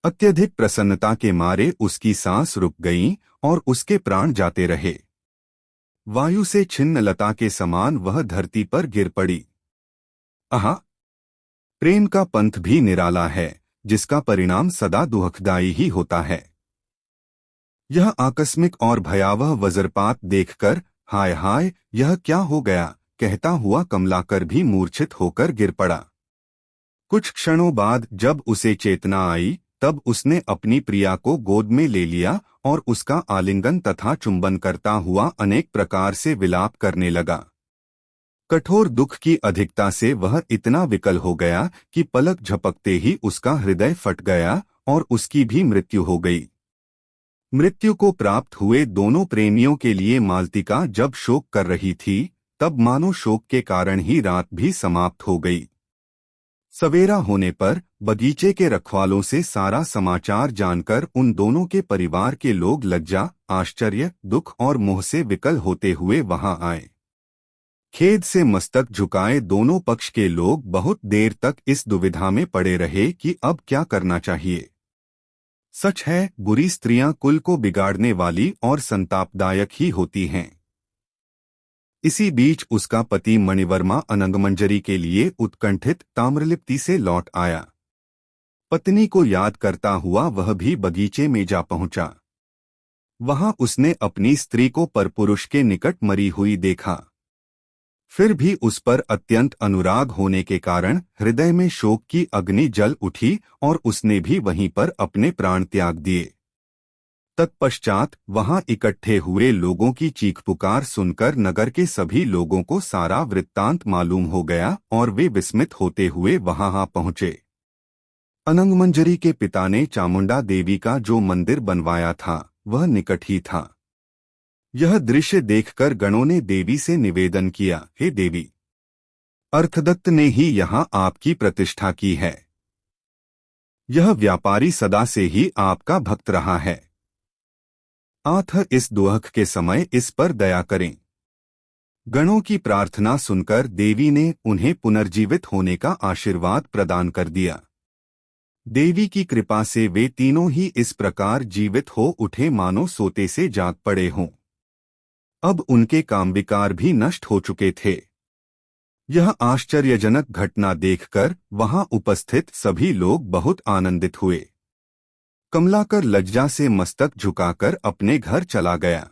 अत्यधिक प्रसन्नता के मारे उसकी सांस रुक गई और उसके प्राण जाते रहे। वायु से छिन्न लता के समान वह धरती पर गिर पड़ी। आहा! प्रेम का पंथ भी निराला है, जिसका परिणाम सदा दुखदायी ही होता है। यह आकस्मिक और भयावह वज्रपात देखकर हाय हाय, यह क्या हो गया कहता हुआ कमलाकर भी मूर्छित होकर गिर पड़ा। कुछ क्षणों बाद जब उसे चेतना आई तब उसने अपनी प्रिया को गोद में ले लिया और उसका आलिंगन तथा चुंबन करता हुआ अनेक प्रकार से विलाप करने लगा। कठोर दुख की अधिकता से वह इतना विकल हो गया कि पलक झपकते ही उसका हृदय फट गया और उसकी भी मृत्यु हो गई। मृत्यु को प्राप्त हुए दोनों प्रेमियों के लिए मालतिका जब शोक कर रही थी, तब मानो शोक के कारण ही रात भी समाप्त हो गई। सवेरा होने पर बगीचे के रखवालों से सारा समाचार जानकर उन दोनों के परिवार के लोग लज्जा, आश्चर्य, दुख और मोह से विकल होते हुए वहां आए। खेद से मस्तक झुकाए दोनों पक्ष के लोग बहुत देर तक इस दुविधा में पड़े रहे कि अब क्या करना चाहिए। सच है, बुरी स्त्रियां कुल को बिगाड़ने वाली और संतापदायक ही होती हैं। इसी बीच उसका पति मणिवर्मा अनंगमंजरी के लिए उत्कंठित ताम्रलिप्ति से लौट आया। पत्नी को याद करता हुआ वह भी बगीचे में जा पहुंचा। वहां उसने अपनी स्त्री को परपुरुष के निकट मरी हुई देखा। फिर भी उस पर अत्यंत अनुराग होने के कारण हृदय में शोक की अग्नि जल उठी और उसने भी वहीं पर अपने प्राण त्याग दिए। तत्पश्चात वहां इकट्ठे हुए लोगों की चीख पुकार सुनकर नगर के सभी लोगों को सारा वृत्तांत मालूम हो गया और वे विस्मित होते हुए वहां पहुंचे। अनंगमंजरी के पिता ने चामुंडा देवी का जो मंदिर बनवाया था वह निकट ही था। यह दृश्य देखकर गणों ने देवी से निवेदन किया, हे देवी, अर्थदत्त ने ही यहाँ आपकी प्रतिष्ठा की है। यह व्यापारी सदा से ही आपका भक्त रहा है। अतः इस दुख के समय इस पर दया करें। गणों की प्रार्थना सुनकर देवी ने उन्हें पुनर्जीवित होने का आशीर्वाद प्रदान कर दिया। देवी की कृपा से वे तीनों ही इस प्रकार जीवित हो उठे मानो सोते से जाग पड़े हों। अब उनके कामविकार भी नष्ट हो चुके थे। यह आश्चर्यजनक घटना देखकर वहां उपस्थित सभी लोग बहुत आनंदित हुए। कमलाकर लज्जा से मस्तक झुकाकर अपने घर चला गया।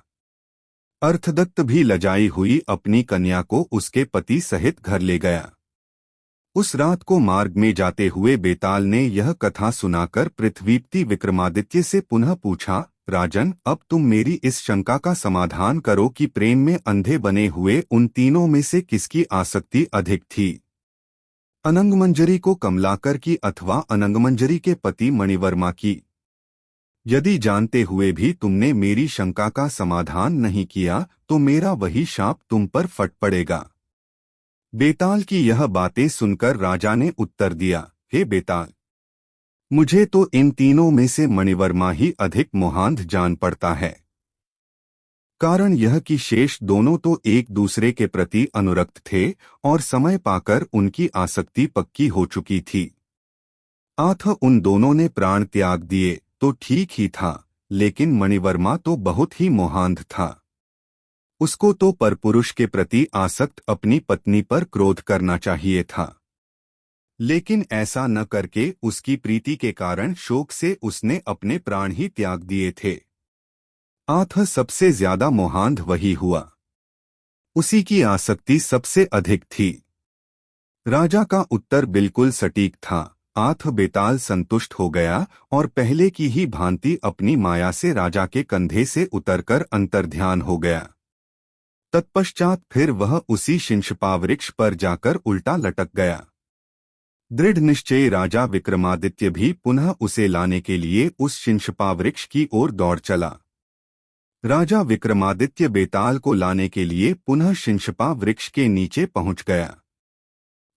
अर्थदत्त भी लजाई हुई अपनी कन्या को उसके पति सहित घर ले गया। उस रात को मार्ग में जाते हुए बेताल ने यह कथा सुनाकर पृथ्वीपति विक्रमादित्य से पुनः पूछा, राजन, अब तुम मेरी इस शंका का समाधान करो कि प्रेम में अंधे बने हुए उन तीनों में से किसकी आसक्ति अधिक थी, अनंगमंजरी को कमलाकर की अथवा अनंगमंजरी के पति मणिवर्मा की? यदि जानते हुए भी तुमने मेरी शंका का समाधान नहीं किया तो मेरा वही शाप तुम पर फट पड़ेगा। बेताल की यह बातें सुनकर राजा ने उत्तर दिया, हे बेताल, मुझे तो इन तीनों में से मणिवर्मा ही अधिक मोहांध जान पड़ता है। कारण यह कि शेष दोनों तो एक दूसरे के प्रति अनुरक्त थे और समय पाकर उनकी आसक्ति पक्की हो चुकी थी। अतः उन दोनों ने प्राण त्याग दिए तो ठीक ही था, लेकिन मणिवर्मा तो बहुत ही मोहांध था। उसको तो परपुरुष के प्रति आसक्त अपनी पत्नी पर क्रोध करना चाहिए था, लेकिन ऐसा न करके उसकी प्रीति के कारण शोक से उसने अपने प्राण ही त्याग दिए थे। अतः सबसे ज्यादा मोहांध वही हुआ। उसी की आसक्ति सबसे अधिक थी। राजा का उत्तर बिल्कुल सटीक था। अतः बेताल संतुष्ट हो गया और पहले की ही भांति अपनी माया से राजा के कंधे से उतरकर अंतर्ध्यान हो गया। तत्पश्चात फिर वह उसी शिंशपावृक्ष पर जाकर उल्टा लटक गया। दृढ़ निश्चय राजा विक्रमादित्य भी पुनः उसे लाने के लिए उस शिंशपावृक्ष की ओर दौड़ चला। राजा विक्रमादित्य बेताल को लाने के लिए पुनः शिंशपा वृक्ष के नीचे पहुंच गया।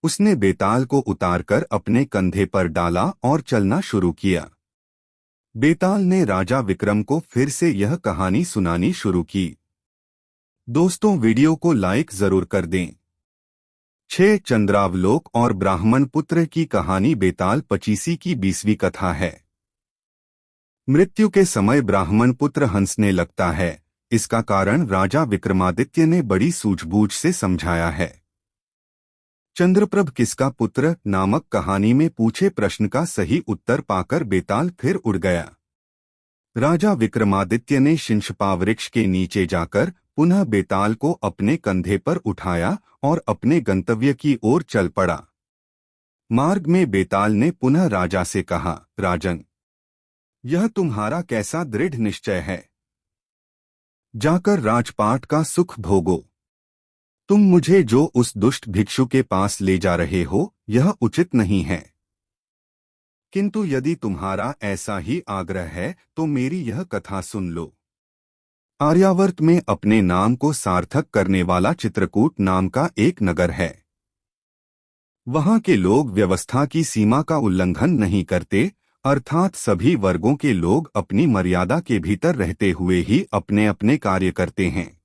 उसने बेताल को उतारकर अपने कंधे पर डाला और चलना शुरू किया। बेताल ने राजा विक्रम को फिर से यह कहानी सुनानी शुरू की। दोस्तों, वीडियो को लाइक जरूर कर दें। 6 चंद्रावलोक और ब्राह्मण पुत्र की कहानी बेताल पचीसी की 20वीं कथा है। मृत्यु के समय ब्राह्मण पुत्र हंसने लगता है। इसका कारण राजा विक्रमादित्य ने बड़ी सूझबूझ से समझाया है। चंद्रप्रभ किसका पुत्र नामक कहानी में पूछे प्रश्न का सही उत्तर पाकर बेताल फिर उड़ गया। राजा विक्रमादित्य ने शिंशपावृक्ष के नीचे जाकर पुनः बेताल को अपने कंधे पर उठाया और अपने गंतव्य की ओर चल पड़ा। मार्ग में बेताल ने पुनः राजा से कहा, राजन, यह तुम्हारा कैसा दृढ़ निश्चय है? जाकर राजपाट का सुख भोगो। तुम मुझे जो उस दुष्ट भिक्षु के पास ले जा रहे हो यह उचित नहीं है। किंतु यदि तुम्हारा ऐसा ही आग्रह है तो मेरी यह कथा सुन लो। आर्यावर्त में अपने नाम को सार्थक करने वाला चित्रकूट नाम का एक नगर है। वहां के लोग व्यवस्था की सीमा का उल्लंघन नहीं करते, अर्थात सभी वर्गों के लोग अपनी मर्यादा के भीतर रहते हुए ही अपने अपने कार्य करते हैं।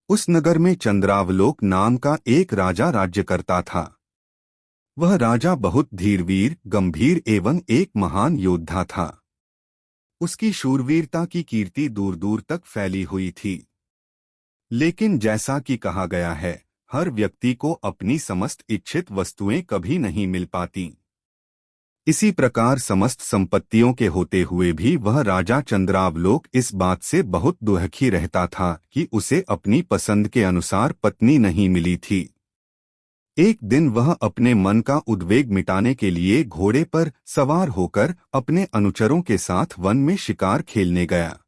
उस नगर में चंद्रावलोक नाम का एक राजा राज्य करता था। वह राजा बहुत धीरवीर, गंभीर एवं एक महान योद्धा था। उसकी शूरवीरता की कीर्ति दूर दूर तक फैली हुई थी। लेकिन जैसा कि कहा गया है, हर व्यक्ति को अपनी समस्त इच्छित वस्तुएं कभी नहीं मिल पाती। इसी प्रकार समस्त संपत्तियों के होते हुए भी वह राजा चंद्रावलोक इस बात से बहुत दुखी रहता था कि उसे अपनी पसंद के अनुसार पत्नी नहीं मिली थी। एक दिन वह अपने मन का उद्वेग मिटाने के लिए घोड़े पर सवार होकर अपने अनुचरों के साथ वन में शिकार खेलने गया।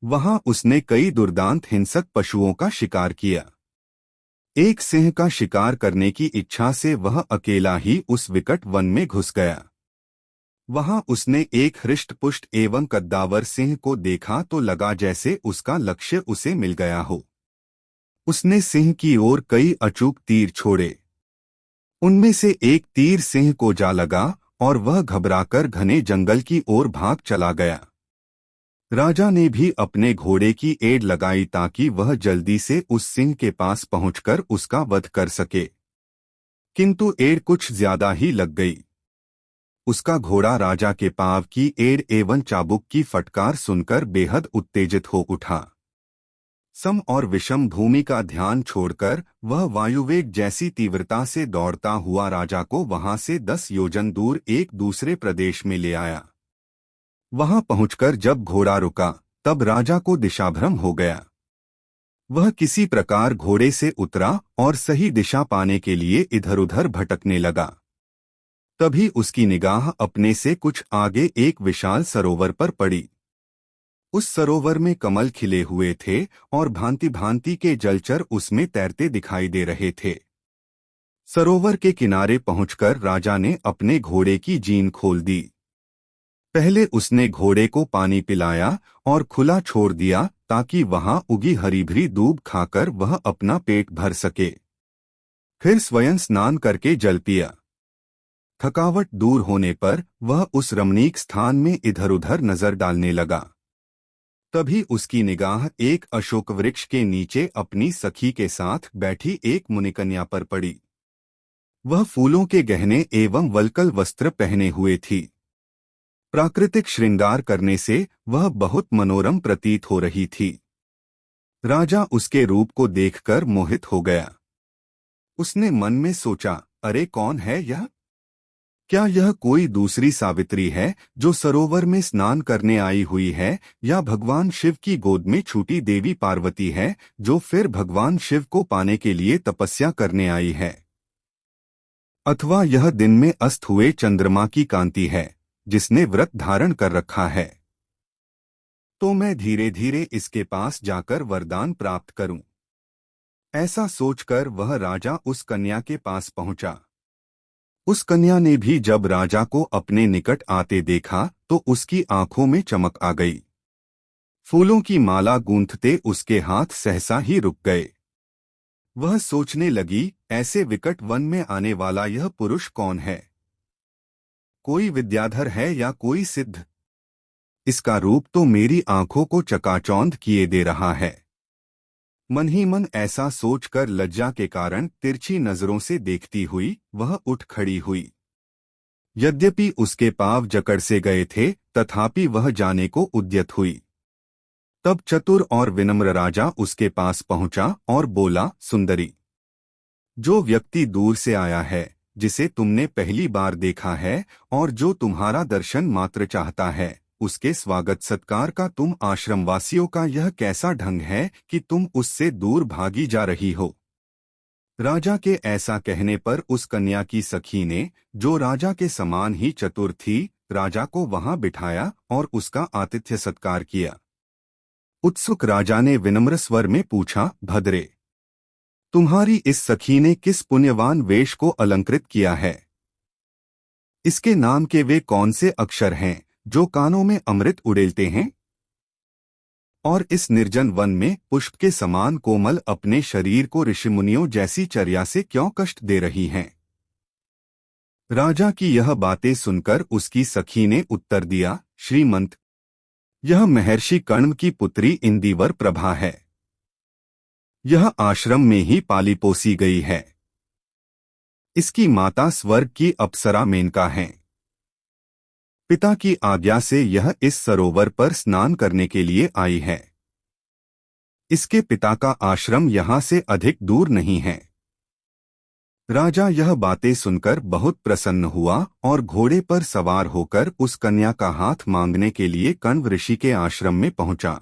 वहां उसने कई दुर्दांत हिंसक पशुओं का शिकार किया। एक सिंह का शिकार करने की इच्छा से वह अकेला ही उस विकट वन में घुस गया। वहां उसने एक हृष्टपुष्ट एवं कद्दावर सिंह को देखा तो लगा जैसे उसका लक्ष्य उसे मिल गया हो। उसने सिंह की ओर कई अचूक तीर छोड़े। उनमें से एक तीर सिंह को जा लगा और वह घबराकर घने जंगल की ओर भाग चला गया। राजा ने भी अपने घोड़े की एड़ लगाई ताकि वह जल्दी से उस सिंह के पास पहुंचकर उसका वध कर सके, किंतु एड़ कुछ ज्यादा ही लग गई। उसका घोड़ा राजा के पांव की एड़ एवं चाबुक की फटकार सुनकर बेहद उत्तेजित हो उठा। सम और विषम भूमि का ध्यान छोड़कर वह वायुवेग जैसी तीव्रता से दौड़ता हुआ राजा को वहां से 10 योजन दूर एक दूसरे प्रदेश में ले आया। वहां पहुंचकर जब घोड़ा रुका तब राजा को दिशाभ्रम हो गया। वह किसी प्रकार घोड़े से उतरा और सही दिशा पाने के लिए इधर-उधर भटकने लगा। तभी उसकी निगाह अपने से कुछ आगे एक विशाल सरोवर पर पड़ी। उस सरोवर में कमल खिले हुए थे और भांति भांति के जलचर उसमें तैरते दिखाई दे रहे थे। सरोवर के किनारे पहुंचकर राजा ने अपने घोड़े की जीन खोल दी। पहले उसने घोड़े को पानी पिलाया और खुला छोड़ दिया ताकि वहां उगी हरी भरी दूब खाकर वह अपना पेट भर सके। फिर स्वयं स्नान करके जल पिया। थकावट दूर होने पर वह उस रमणीक स्थान में इधर-उधर नजर डालने लगा। तभी उसकी निगाह एक अशोक वृक्ष के नीचे अपनी सखी के साथ बैठी एक मुनिकन्या पर पड़ी। वह फूलों के गहने एवं वल्कल वस्त्र पहने हुए थी। प्राकृतिक श्रृंगार करने से वह बहुत मनोरम प्रतीत हो रही थी। राजा उसके रूप को देखकर मोहित हो गया। उसने मन में सोचा, अरे कौन है यह? क्या यह कोई दूसरी सावित्री है जो सरोवर में स्नान करने आई हुई है, या भगवान शिव की गोद में छूटी देवी पार्वती है जो फिर भगवान शिव को पाने के लिए तपस्या करने आई है? अथवा यह दिन में अस्त हुए चंद्रमा की कांति है जिसने व्रत धारण कर रखा है? तो मैं धीरे धीरे इसके पास जाकर वरदान प्राप्त करूं। ऐसा सोचकर वह राजा उस कन्या के पास पहुंचा। उस कन्या ने भी जब राजा को अपने निकट आते देखा तो उसकी आंखों में चमक आ गई। फूलों की माला गूंथते उसके हाथ सहसा ही रुक गए। वह सोचने लगी, ऐसे विकट वन में आने वाला यह पुरुष कौन है? कोई विद्याधर है या कोई सिद्ध? इसका रूप तो मेरी आंखों को चकाचौंध किए दे रहा है। मन ही मन ऐसा सोचकर लज्जा के कारण तिरछी नजरों से देखती हुई वह उठ खड़ी हुई। यद्यपि उसके पांव जकड़ से गए थे तथापि वह जाने को उद्यत हुई। तब चतुर और विनम्र राजा उसके पास पहुंचा और बोला, सुंदरी, जो व्यक्ति दूर से आया है, जिसे तुमने पहली बार देखा है और जो तुम्हारा दर्शन मात्र चाहता है, उसके स्वागत सत्कार का तुम आश्रमवासियों का यह कैसा ढंग है कि तुम उससे दूर भागी जा रही हो? राजा के ऐसा कहने पर उस कन्या की सखी ने, जो राजा के समान ही चतुर थी, राजा को वहां बिठाया और उसका आतिथ्य सत्कार किया। उत्सुक राजा ने विनम्र स्वर में पूछा, भद्रे, तुम्हारी इस सखी ने किस पुण्यवान वेश को अलंकृत किया है? इसके नाम के वे कौन से अक्षर हैं जो कानों में अमृत उड़ेलते हैं? और इस निर्जन वन में पुष्प के समान कोमल अपने शरीर को ऋषिमुनियों जैसी चर्या से क्यों कष्ट दे रही हैं? राजा की यह बातें सुनकर उसकी सखी ने उत्तर दिया, श्रीमंत, यह महर्षि कण्व की पुत्री इंदिवर प्रभा है। यह आश्रम में ही पाली पोसी गई है। इसकी माता स्वर्ग की अप्सरा मेनका है। पिता की आज्ञा से यह इस सरोवर पर स्नान करने के लिए आई है। इसके पिता का आश्रम यहाँ से अधिक दूर नहीं है। राजा यह बातें सुनकर बहुत प्रसन्न हुआ और घोड़े पर सवार होकर उस कन्या का हाथ मांगने के लिए कण्व ऋषि के आश्रम में पहुंचा।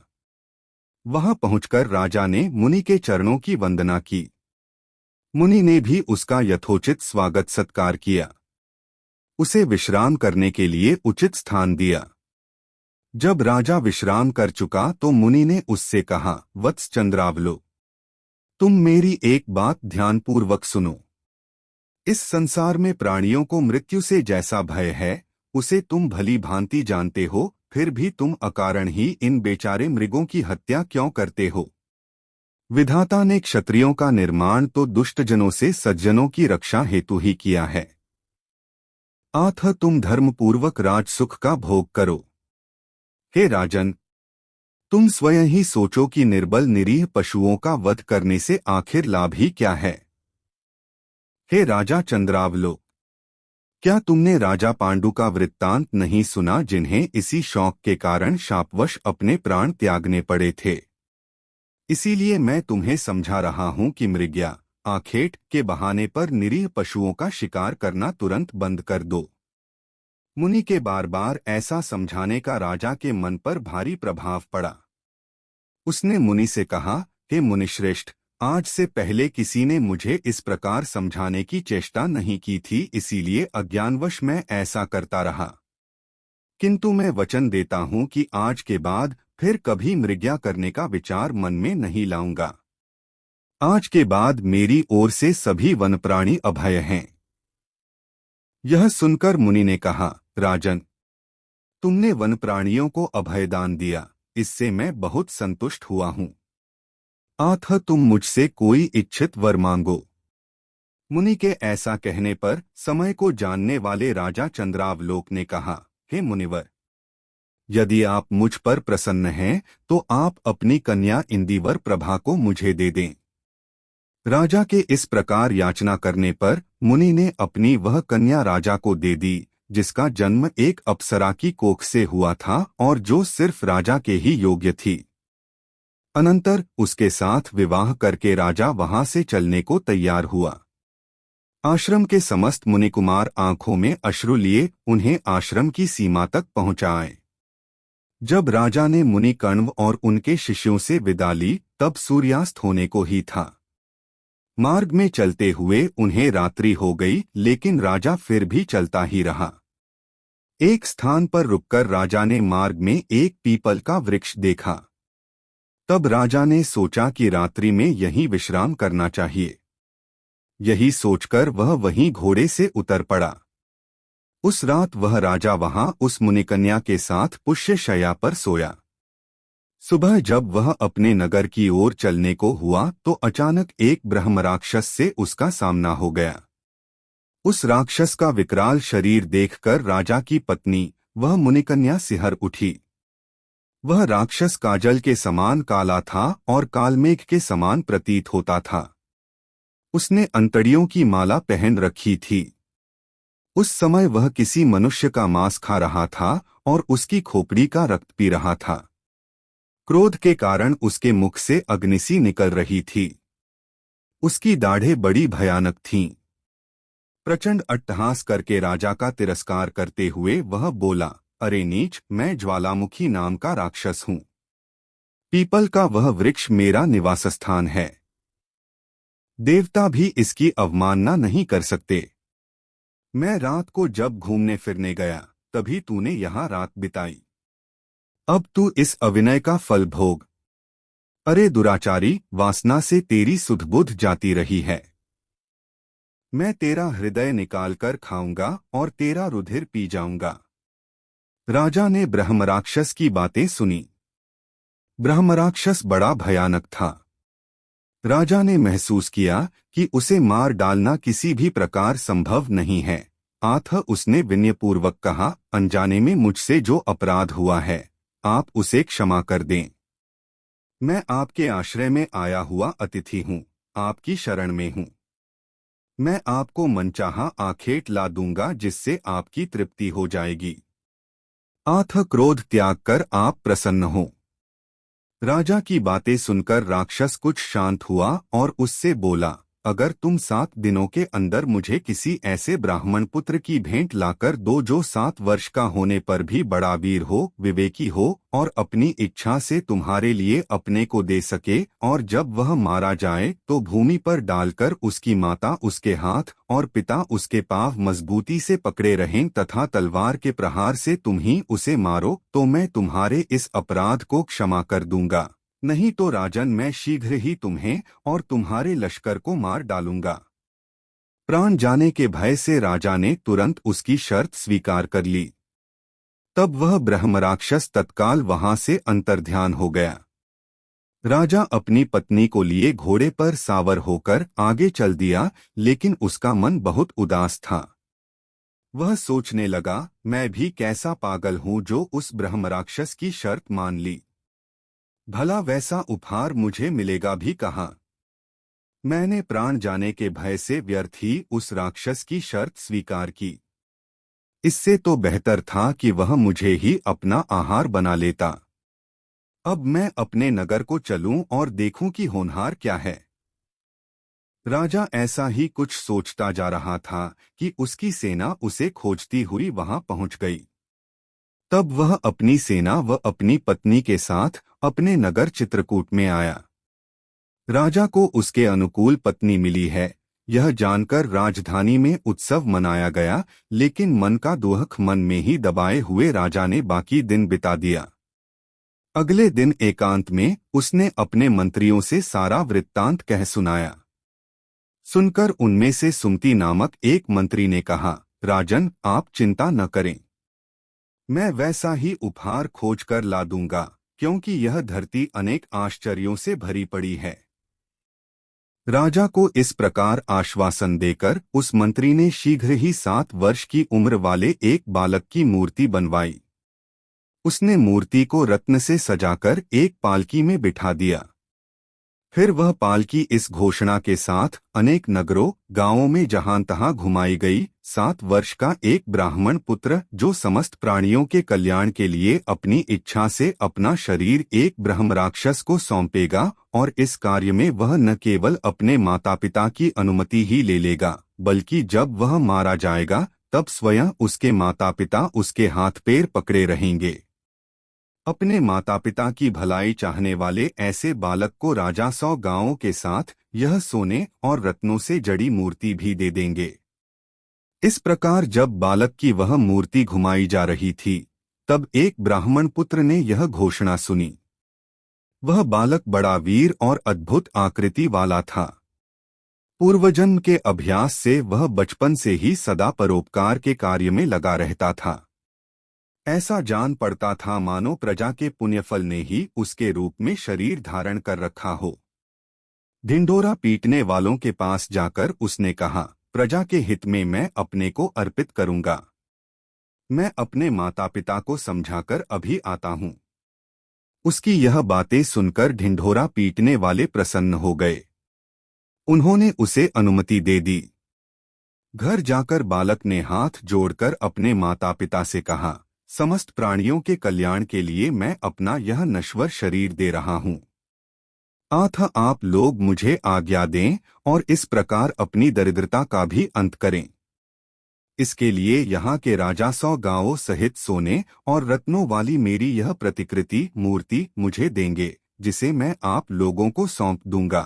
वहां पहुंचकर राजा ने मुनि के चरणों की वंदना की। मुनि ने भी उसका यथोचित स्वागत सत्कार किया। उसे विश्राम करने के लिए उचित स्थान दिया। जब राजा विश्राम कर चुका तो मुनि ने उससे कहा, वत्स चंद्रावलो, तुम मेरी एक बात ध्यानपूर्वक सुनो। इस संसार में प्राणियों को मृत्यु से जैसा भय है, उसे तुम भली भांति जानते हो, फिर भी तुम अकारण ही इन बेचारे मृगों की हत्या क्यों करते हो? विधाता ने क्षत्रियों का निर्माण तो दुष्टजनों से सज्जनों की रक्षा हेतु ही किया है। अतः तुम धर्मपूर्वक राजसुख का भोग करो। हे राजन, तुम स्वयं ही सोचो कि निर्बल निरीह पशुओं का वध करने से आखिर लाभ ही क्या है? हे राजा चंद्रावलो, क्या तुमने राजा पांडु का वृत्तांत नहीं सुना, जिन्हें इसी शौक के कारण शापवश अपने प्राण त्यागने पड़े थे? इसीलिए मैं तुम्हें समझा रहा हूं कि मृग्या, आखेट के बहाने पर निरीह पशुओं का शिकार करना तुरंत बंद कर दो। मुनि के बार बार ऐसा समझाने का राजा के मन पर भारी प्रभाव पड़ा। उसने मुनि से कहा, हे मुनिश्रेष्ठ, आज से पहले किसी ने मुझे इस प्रकार समझाने की चेष्टा नहीं की थी, इसीलिए अज्ञानवश मैं ऐसा करता रहा। किंतु मैं वचन देता हूं कि आज के बाद फिर कभी मृग्या करने का विचार मन में नहीं लाऊंगा। आज के बाद मेरी ओर से सभी वन प्राणी अभय हैं। यह सुनकर मुनि ने कहा, राजन, तुमने वन प्राणियों को अभयदान दिया, इससे मैं बहुत संतुष्ट हुआ हूं। अतः तुम मुझसे कोई इच्छित वर मांगो। मुनि के ऐसा कहने पर समय को जानने वाले राजा चंद्रावलोक ने कहा, हे मुनिवर, यदि आप मुझ पर प्रसन्न हैं तो आप अपनी कन्या इंदिवर प्रभा को मुझे दे दें। राजा के इस प्रकार याचना करने पर मुनि ने अपनी वह कन्या राजा को दे दी, जिसका जन्म एक अप्सरा की कोख से हुआ था और जो सिर्फ राजा के ही योग्य थी। अनंतर उसके साथ विवाह करके राजा वहां से चलने को तैयार हुआ। आश्रम के समस्त मुनिकुमार आंखों में अश्रु लिए उन्हें आश्रम की सीमा तक पहुंचाए। जब राजा ने मुनि कण्व और उनके शिष्यों से विदा ली तब सूर्यास्त होने को ही था। मार्ग में चलते हुए उन्हें रात्रि हो गई, लेकिन राजा फिर भी चलता ही रहा। एक स्थान पर रुककर राजा ने मार्ग में एक पीपल का वृक्ष देखा। तब राजा ने सोचा कि रात्रि में यहीं विश्राम करना चाहिए। यही सोचकर वह वहीं घोड़े से उतर पड़ा। उस रात वह राजा वहां उस मुनिकन्या के साथ पुष्यशय्या पर सोया। सुबह जब वह अपने नगर की ओर चलने को हुआ तो अचानक एक ब्रह्म राक्षस से उसका सामना हो गया। उस राक्षस का विकराल शरीर देखकर राजा की पत्नी, वह मुनिकन्या, सिहर उठी। वह राक्षस काजल के समान काला था और कालमेघ के समान प्रतीत होता था। उसने अंतड़ियों की माला पहन रखी थी। उस समय वह किसी मनुष्य का मांस खा रहा था और उसकी खोपड़ी का रक्त पी रहा था। क्रोध के कारण उसके मुख से अग्निसी निकल रही थी। उसकी दाढ़ें बड़ी भयानक थीं। प्रचंड अट्टहास करके राजा का तिरस्कार करते हुए वह बोला, अरे नीच, मैं ज्वालामुखी नाम का राक्षस हूं। पीपल का वह वृक्ष मेरा निवास स्थान है। देवता भी इसकी अवमानना नहीं कर सकते। मैं रात को जब घूमने फिरने गया तभी तूने यहाँ रात बिताई। अब तू इस अविनय का फल भोग। अरे दुराचारी, वासना से तेरी सुध बुध जाती रही है। मैं तेरा हृदय निकालकर खाऊंगा और तेरा रुधिर पी जाऊंगा। राजा ने ब्रह्मराक्षस की बातें सुनी। ब्रह्मराक्षस बड़ा भयानक था। राजा ने महसूस किया कि उसे मार डालना किसी भी प्रकार संभव नहीं है। अतः उसने विनयपूर्वक कहा, अनजाने में मुझसे जो अपराध हुआ है, आप उसे क्षमा कर दें। मैं आपके आश्रय में आया हुआ अतिथि हूँ, आपकी शरण में हूँ। मैं आपको मनचाहा आखेट ला दूंगा जिससे आपकी तृप्ति हो जाएगी। अतः क्रोध त्याग कर आप प्रसन्न हो। राजा की बातें सुनकर राक्षस कुछ शांत हुआ और उससे बोला, अगर तुम 7 दिनों के अंदर मुझे किसी ऐसे ब्राह्मण पुत्र की भेंट लाकर दो जो 7 वर्ष का होने पर भी बड़ा वीर हो, विवेकी हो और अपनी इच्छा से तुम्हारे लिए अपने को दे सके, और जब वह मारा जाए तो भूमि पर डालकर उसकी माता उसके हाथ और पिता उसके पांव मजबूती से पकड़े रहें तथा तलवार के प्रहार से तुम ही उसे मारो, तो मैं तुम्हारे इस अपराध को क्षमा कर दूंगा। नहीं तो राजन, मैं शीघ्र ही तुम्हें और तुम्हारे लश्कर को मार डालूंगा। प्राण जाने के भय से राजा ने तुरंत उसकी शर्त स्वीकार कर ली। तब वह ब्रह्मराक्षस तत्काल वहां से अंतर्ध्यान हो गया। राजा अपनी पत्नी को लिए घोड़े पर सावर होकर आगे चल दिया, लेकिन उसका मन बहुत उदास था। वह सोचने लगा, मैं भी कैसा पागल हूं जो उस ब्रह्मराक्षस की शर्त मान ली। भला वैसा उपहार मुझे मिलेगा भी कहाँ। मैंने प्राण जाने के भय से व्यर्थ ही उस राक्षस की शर्त स्वीकार की। इससे तो बेहतर था कि वह मुझे ही अपना आहार बना लेता। अब मैं अपने नगर को चलूं और देखूं कि होनहार क्या है। राजा ऐसा ही कुछ सोचता जा रहा था कि उसकी सेना उसे खोजती हुई वहां पहुंच गई। तब वह अपनी सेना व अपनी पत्नी के साथ अपने नगर चित्रकूट में आया। राजा को उसके अनुकूल पत्नी मिली है, यह जानकर राजधानी में उत्सव मनाया गया, लेकिन मन का दुख मन में ही दबाए हुए राजा ने बाकी दिन बिता दिया। अगले दिन एकांत में उसने अपने मंत्रियों से सारा वृत्तांत कह सुनाया। सुनकर उनमें से सुमति नामक एक मंत्री ने कहा, राजन, आप चिंता न करें। मैं वैसा ही उपहार खोज कर ला दूंगा, क्योंकि यह धरती अनेक आश्चर्यों से भरी पड़ी है। राजा को इस प्रकार आश्वासन देकर उस मंत्री ने शीघ्र ही 7 वर्ष की उम्र वाले एक बालक की मूर्ति बनवाई। उसने मूर्ति को रत्न से सजाकर एक पालकी में बिठा दिया। फिर वह पालकी इस घोषणा के साथ अनेक नगरों गांवों में जहां तहां घुमाई गई, 7 वर्ष का एक ब्राह्मण पुत्र जो समस्त प्राणियों के कल्याण के लिए अपनी इच्छा से अपना शरीर एक ब्रह्मराक्षस को सौंपेगा, और इस कार्य में वह न केवल अपने माता पिता की अनुमति ही ले लेगा, बल्कि जब वह मारा जाएगा तब स्वयं उसके माता पिता उसके हाथ पैर पकड़े रहेंगे। अपने माता पिता की भलाई चाहने वाले ऐसे बालक को राजा 100 गांवों के साथ यह सोने और रत्नों से जड़ी मूर्ति भी दे देंगे। इस प्रकार जब बालक की वह मूर्ति घुमाई जा रही थी, तब एक ब्राह्मण पुत्र ने यह घोषणा सुनी। वह बालक बड़ा वीर और अद्भुत आकृति वाला था। पूर्वजन्म के अभ्यास से वह बचपन से ही सदा परोपकार के कार्य में लगा रहता था। ऐसा जान पड़ता था मानो प्रजा के पुण्यफल ने ही उसके रूप में शरीर धारण कर रखा हो। ढिंढोरा पीटने वालों के पास जाकर उसने कहा, प्रजा के हित में मैं अपने को अर्पित करूंगा। मैं अपने माता पिता को समझाकर अभी आता हूं। उसकी यह बातें सुनकर ढिंढोरा पीटने वाले प्रसन्न हो गए। उन्होंने उसे अनुमति दे दी। घर जाकर बालक ने हाथ जोड़कर अपने माता पिता से कहा, समस्त प्राणियों के कल्याण के लिए मैं अपना यह नश्वर शरीर दे रहा हूं। अतः आप लोग मुझे आज्ञा दें और इस प्रकार अपनी दरिद्रता का भी अंत करें। इसके लिए यहाँ के राजा 100 गांवों सहित सोने और रत्नों वाली मेरी यह प्रतिकृति मूर्ति मुझे देंगे, जिसे मैं आप लोगों को सौंप दूंगा।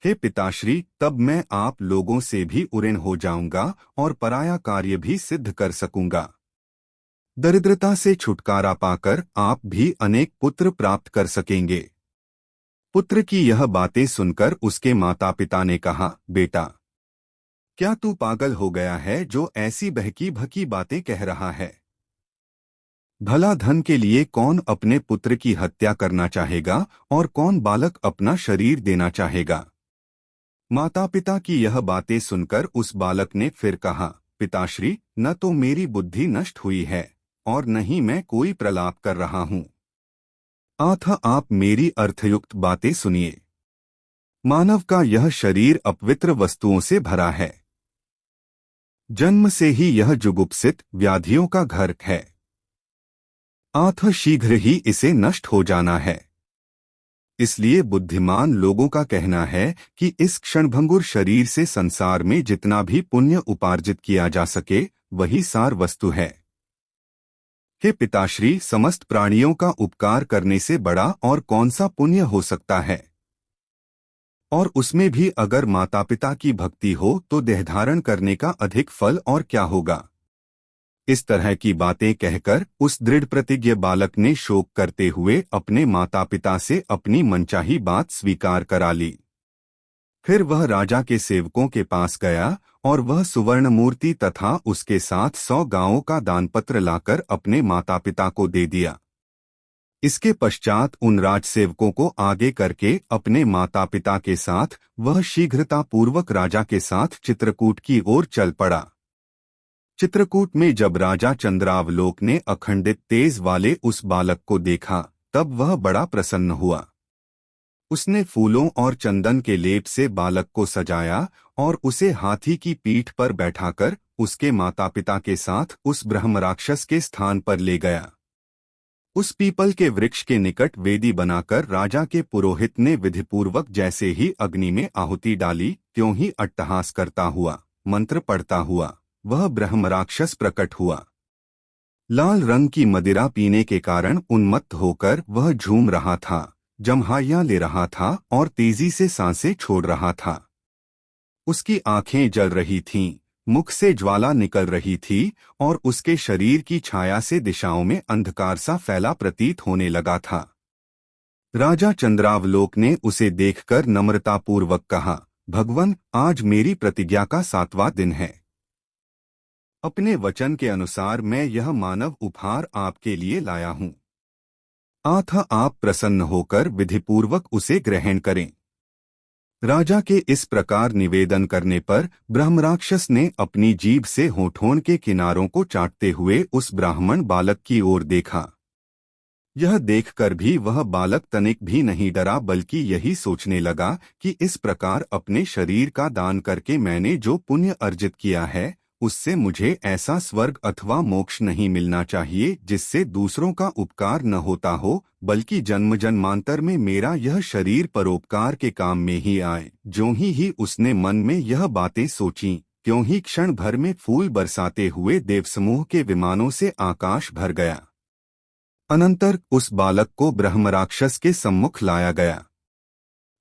हे पिताश्री, तब मैं आप लोगों से भी उऋण हो जाऊंगा और पराया कार्य भी सिद्ध कर सकूंगा। दरिद्रता से छुटकारा पाकर आप भी अनेक पुत्र प्राप्त कर सकेंगे। पुत्र की यह बातें सुनकर उसके माता पिता ने कहा, बेटा, क्या तू पागल हो गया है जो ऐसी बहकी भकी बातें कह रहा है? भला धन के लिए कौन अपने पुत्र की हत्या करना चाहेगा और कौन बालक अपना शरीर देना चाहेगा? माता पिता की यह बातें सुनकर उस बालक ने फिर कहा, पिताश्री, न तो मेरी बुद्धि नष्ट हुई है और न ही मैं कोई प्रलाप कर रहा हूँ। अतः आप मेरी अर्थयुक्त बातें सुनिए। मानव का यह शरीर अपवित्र वस्तुओं से भरा है। जन्म से ही यह जुगुप्सित व्याधियों का घर है। अतः शीघ्र ही इसे नष्ट हो जाना है। इसलिए बुद्धिमान लोगों का कहना है कि इस क्षणभंगुर शरीर से संसार में जितना भी पुण्य उपार्जित किया जा सके वही सार वस्तु है। हे पिताश्री, समस्त प्राणियों का उपकार करने से बड़ा और कौन सा पुण्य हो सकता है? और उसमें भी अगर माता पिता की भक्ति हो तो देहधारण करने का अधिक फल और क्या होगा? इस तरह की बातें कहकर उस दृढ़ प्रतिज्ञ बालक ने शोक करते हुए अपने माता पिता से अपनी मनचाही बात स्वीकार करा ली। फिर वह राजा के सेवकों के पास गया और वह सुवर्ण मूर्ति तथा उसके साथ 100 गांवों का दानपत्र लाकर अपने माता पिता को दे दिया। इसके पश्चात उन राजसेवकों को आगे करके अपने माता पिता के साथ वह शीघ्रतापूर्वक राजा के साथ चित्रकूट की ओर चल पड़ा। चित्रकूट में जब राजा चंद्रावलोक ने अखंडित तेज वाले उस बालक को देखा तब वह बड़ा प्रसन्न हुआ। उसने फूलों और चंदन के लेप से बालक को सजाया और उसे हाथी की पीठ पर बैठाकर उसके माता पिता के साथ उस ब्रह्मराक्षस के स्थान पर ले गया। उस पीपल के वृक्ष के निकट वेदी बनाकर राजा के पुरोहित ने विधिपूर्वक जैसे ही अग्नि में आहुति डाली त्यों ही अट्टहास करता हुआ, मंत्र पढ़ता हुआ वह ब्रह्मराक्षस प्रकट हुआ। लाल रंग की मदिरा पीने के कारण उन्मत्त होकर वह झूम रहा था, जम्हाइयां ले रहा था और तेजी से सांसें छोड़ रहा था। उसकी आंखें जल रही थीं, मुख से ज्वाला निकल रही थी और उसके शरीर की छाया से दिशाओं में अंधकार सा फैला प्रतीत होने लगा था। राजा चंद्रावलोक ने उसे देखकर नम्रतापूर्वक कहा, भगवन, आज मेरी प्रतिज्ञा का 7वां दिन है। अपने वचन के अनुसार मैं यह मानव उपहार आपके लिए लाया हूँ। अतः आप प्रसन्न होकर विधिपूर्वक उसे ग्रहण करें। राजा के इस प्रकार निवेदन करने पर ब्रह्मराक्षस ने अपनी जीभ से होठों के किनारों को चाटते हुए उस ब्राह्मण बालक की ओर देखा। यह देखकर भी वह बालक तनिक भी नहीं डरा, बल्कि यही सोचने लगा कि इस प्रकार अपने शरीर का दान करके मैंने जो पुण्य अर्जित किया है उससे मुझे ऐसा स्वर्ग अथवा मोक्ष नहीं मिलना चाहिए जिससे दूसरों का उपकार न होता हो, बल्कि जन्म जन्मांतर में मेरा यह शरीर परोपकार के काम में ही आए। ज्यों ही उसने मन में यह बातें सोचीं, त्यों ही क्षण भर में फूल बरसाते हुए देवसमूह के विमानों से आकाश भर गया। अनंतर उस बालक को ब्रह्मराक्षस के सम्मुख लाया गया।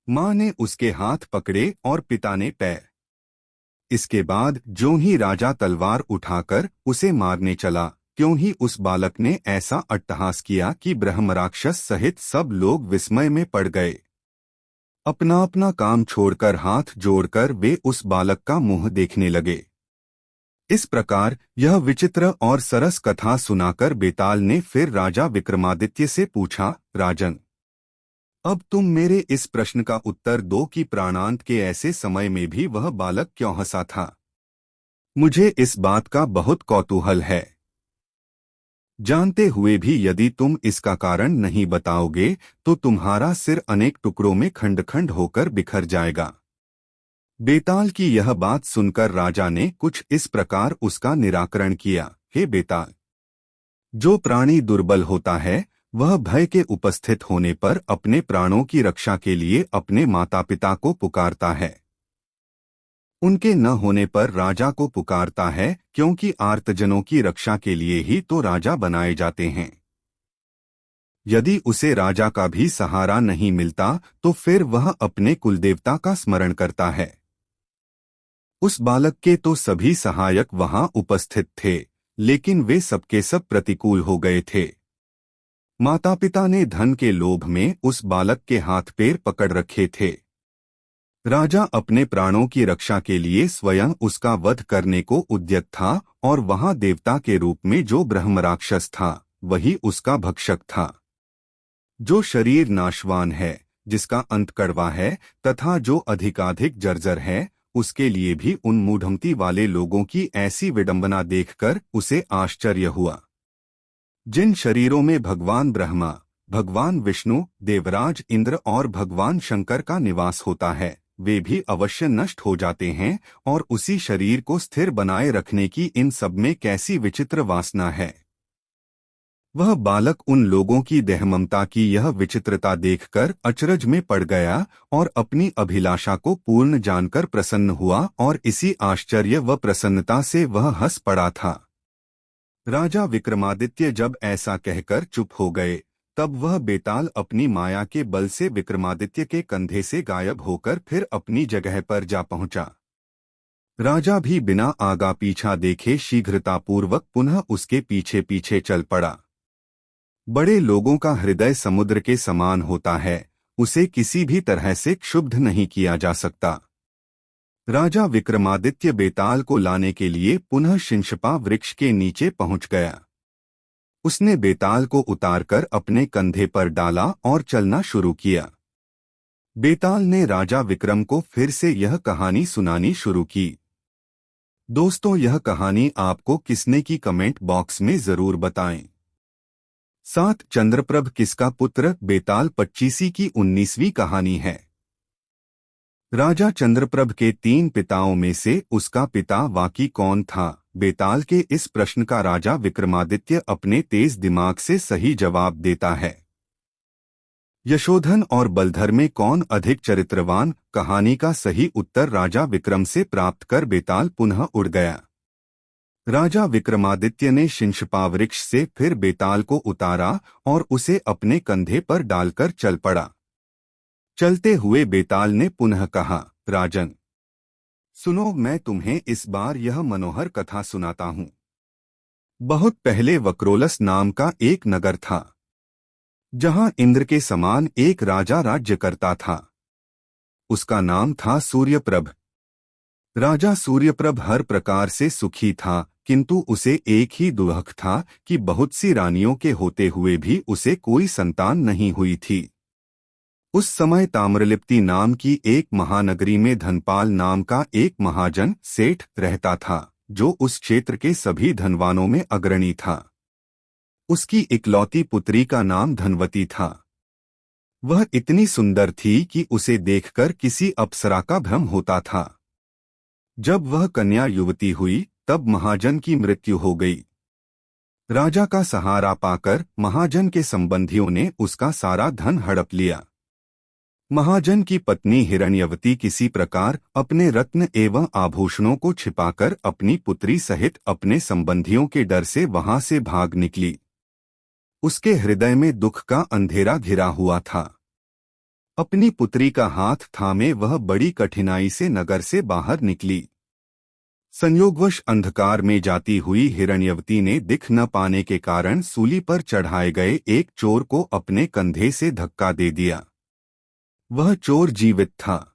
माँ ने उसके हाथ पकड़े और पिता ने पैर। इसके बाद ज्यों ही राजा तलवार उठाकर उसे मारने चला, त्यों ही उस बालक ने ऐसा अट्टहास किया कि ब्रह्मराक्षस सहित सब लोग विस्मय में पड़ गए। अपना अपना काम छोड़कर हाथ जोड़कर वे उस बालक का मुंह देखने लगे। इस प्रकार यह विचित्र और सरस कथा सुनाकर बेताल ने फिर राजा विक्रमादित्य से पूछा, राजन, अब तुम मेरे इस प्रश्न का उत्तर दो कि प्राणांत के ऐसे समय में भी वह बालक क्यों हंसा था। मुझे इस बात का बहुत कौतूहल है। जानते हुए भी यदि तुम इसका कारण नहीं बताओगे तो तुम्हारा सिर अनेक टुकड़ों में खंड खंड होकर बिखर जाएगा। बेताल की यह बात सुनकर राजा ने कुछ इस प्रकार उसका निराकरण किया, हे बेताल, जो प्राणी दुर्बल होता है वह भय के उपस्थित होने पर अपने प्राणों की रक्षा के लिए अपने माता पिता को पुकारता है। उनके न होने पर राजा को पुकारता है, क्योंकि आर्तजनों की रक्षा के लिए ही तो राजा बनाए जाते हैं। यदि उसे राजा का भी सहारा नहीं मिलता तो फिर वह अपने कुलदेवता का स्मरण करता है। उस बालक के तो सभी सहायक वहां उपस्थित थे, लेकिन वे सबके सब प्रतिकूल हो गए थे। माता पिता ने धन के लोभ में उस बालक के हाथ पैर पकड़ रखे थे। राजा अपने प्राणों की रक्षा के लिए स्वयं उसका वध करने को उद्यत था और वहां देवता के रूप में जो ब्रह्म राक्षस था वही उसका भक्षक था। जो शरीर नाशवान है, जिसका अंत कड़वा है तथा जो अधिकाधिक जर्जर है, उसके लिए भी उन मूढ़मति वाले लोगों की ऐसी विडंबना देखकर उसे आश्चर्य हुआ। जिन शरीरों में भगवान ब्रह्मा, भगवान विष्णु, देवराज इंद्र और भगवान शंकर का निवास होता है, वे भी अवश्य नष्ट हो जाते हैं, और उसी शरीर को स्थिर बनाए रखने की इन सब में कैसी विचित्र वासना है। वह बालक उन लोगों की देहममता की यह विचित्रता देखकर अचरज में पड़ गया और अपनी अभिलाषा को पूर्ण जानकर प्रसन्न हुआ, और इसी आश्चर्य व प्रसन्नता से वह हंस पड़ा था। राजा विक्रमादित्य जब ऐसा कहकर चुप हो गए, तब वह बेताल अपनी माया के बल से विक्रमादित्य के कंधे से गायब होकर फिर अपनी जगह पर जा पहुंचा। राजा भी बिना आगा पीछा देखे शीघ्रतापूर्वक पुनः उसके पीछे पीछे चल पड़ा। बड़े लोगों का हृदय समुद्र के समान होता है, उसे किसी भी तरह से क्षुब्ध नहीं किया जा सकता। राजा विक्रमादित्य बेताल को लाने के लिए पुनः शिंशपा वृक्ष के नीचे पहुंच गया। उसने बेताल को उतारकर अपने कंधे पर डाला और चलना शुरू किया। बेताल ने राजा विक्रम को फिर से यह कहानी सुनानी शुरू की। दोस्तों, यह कहानी आपको किसने की कमेंट बॉक्स में जरूर बताएं। 7 चंद्रप्रभ किसका पुत्र? बेताल पच्चीसी की 19वीं कहानी है। राजा चंद्रप्रभ के 3 पिताओं में से उसका पिता वाकई कौन था? बेताल के इस प्रश्न का राजा विक्रमादित्य अपने तेज दिमाग से सही जवाब देता है। यशोधन और बलधर में कौन अधिक चरित्रवान? कहानी का सही उत्तर राजा विक्रम से प्राप्त कर बेताल पुनः उड़ गया। राजा विक्रमादित्य ने शिंशपा वृक्ष से फिर बेताल को उतारा और उसे अपने कंधे पर डालकर चल पड़ा। चलते हुए बेताल ने पुनः कहा, राजन, सुनो, मैं तुम्हें इस बार यह मनोहर कथा सुनाता हूँ। बहुत पहले वक्रोलस नाम का एक नगर था, जहाँ इंद्र के समान एक राजा राज्य करता था। उसका नाम था सूर्यप्रभ। राजा सूर्यप्रभ हर प्रकार से सुखी था, किंतु उसे एक ही दुख था कि बहुत सी रानियों के होते हुए भी उसे कोई संतान नहीं हुई थी। उस समय ताम्रलिप्ति नाम की एक महानगरी में धनपाल नाम का एक महाजन सेठ रहता था, जो उस क्षेत्र के सभी धनवानों में अग्रणी था। उसकी इकलौती पुत्री का नाम धनवती था। वह इतनी सुंदर थी कि उसे देखकर किसी अप्सरा का भ्रम होता था। जब वह कन्या युवती हुई, तब महाजन की मृत्यु हो गई। राजा का सहारा पाकर महाजन के संबंधियों ने उसका सारा धन हड़प लिया। महाजन की पत्नी हिरण्यवती किसी प्रकार अपने रत्न एवं आभूषणों को छिपाकर अपनी पुत्री सहित अपने संबंधियों के डर से वहां से भाग निकली। उसके हृदय में दुख का अंधेरा घिरा हुआ था। अपनी पुत्री का हाथ थामे वह बड़ी कठिनाई से नगर से बाहर निकली। संयोगवश अंधकार में जाती हुई हिरण्यवती ने दिख न पाने के कारण सूली पर चढ़ाए गए एक चोर को अपने कंधे से धक्का दे दिया। वह चोर जीवित था।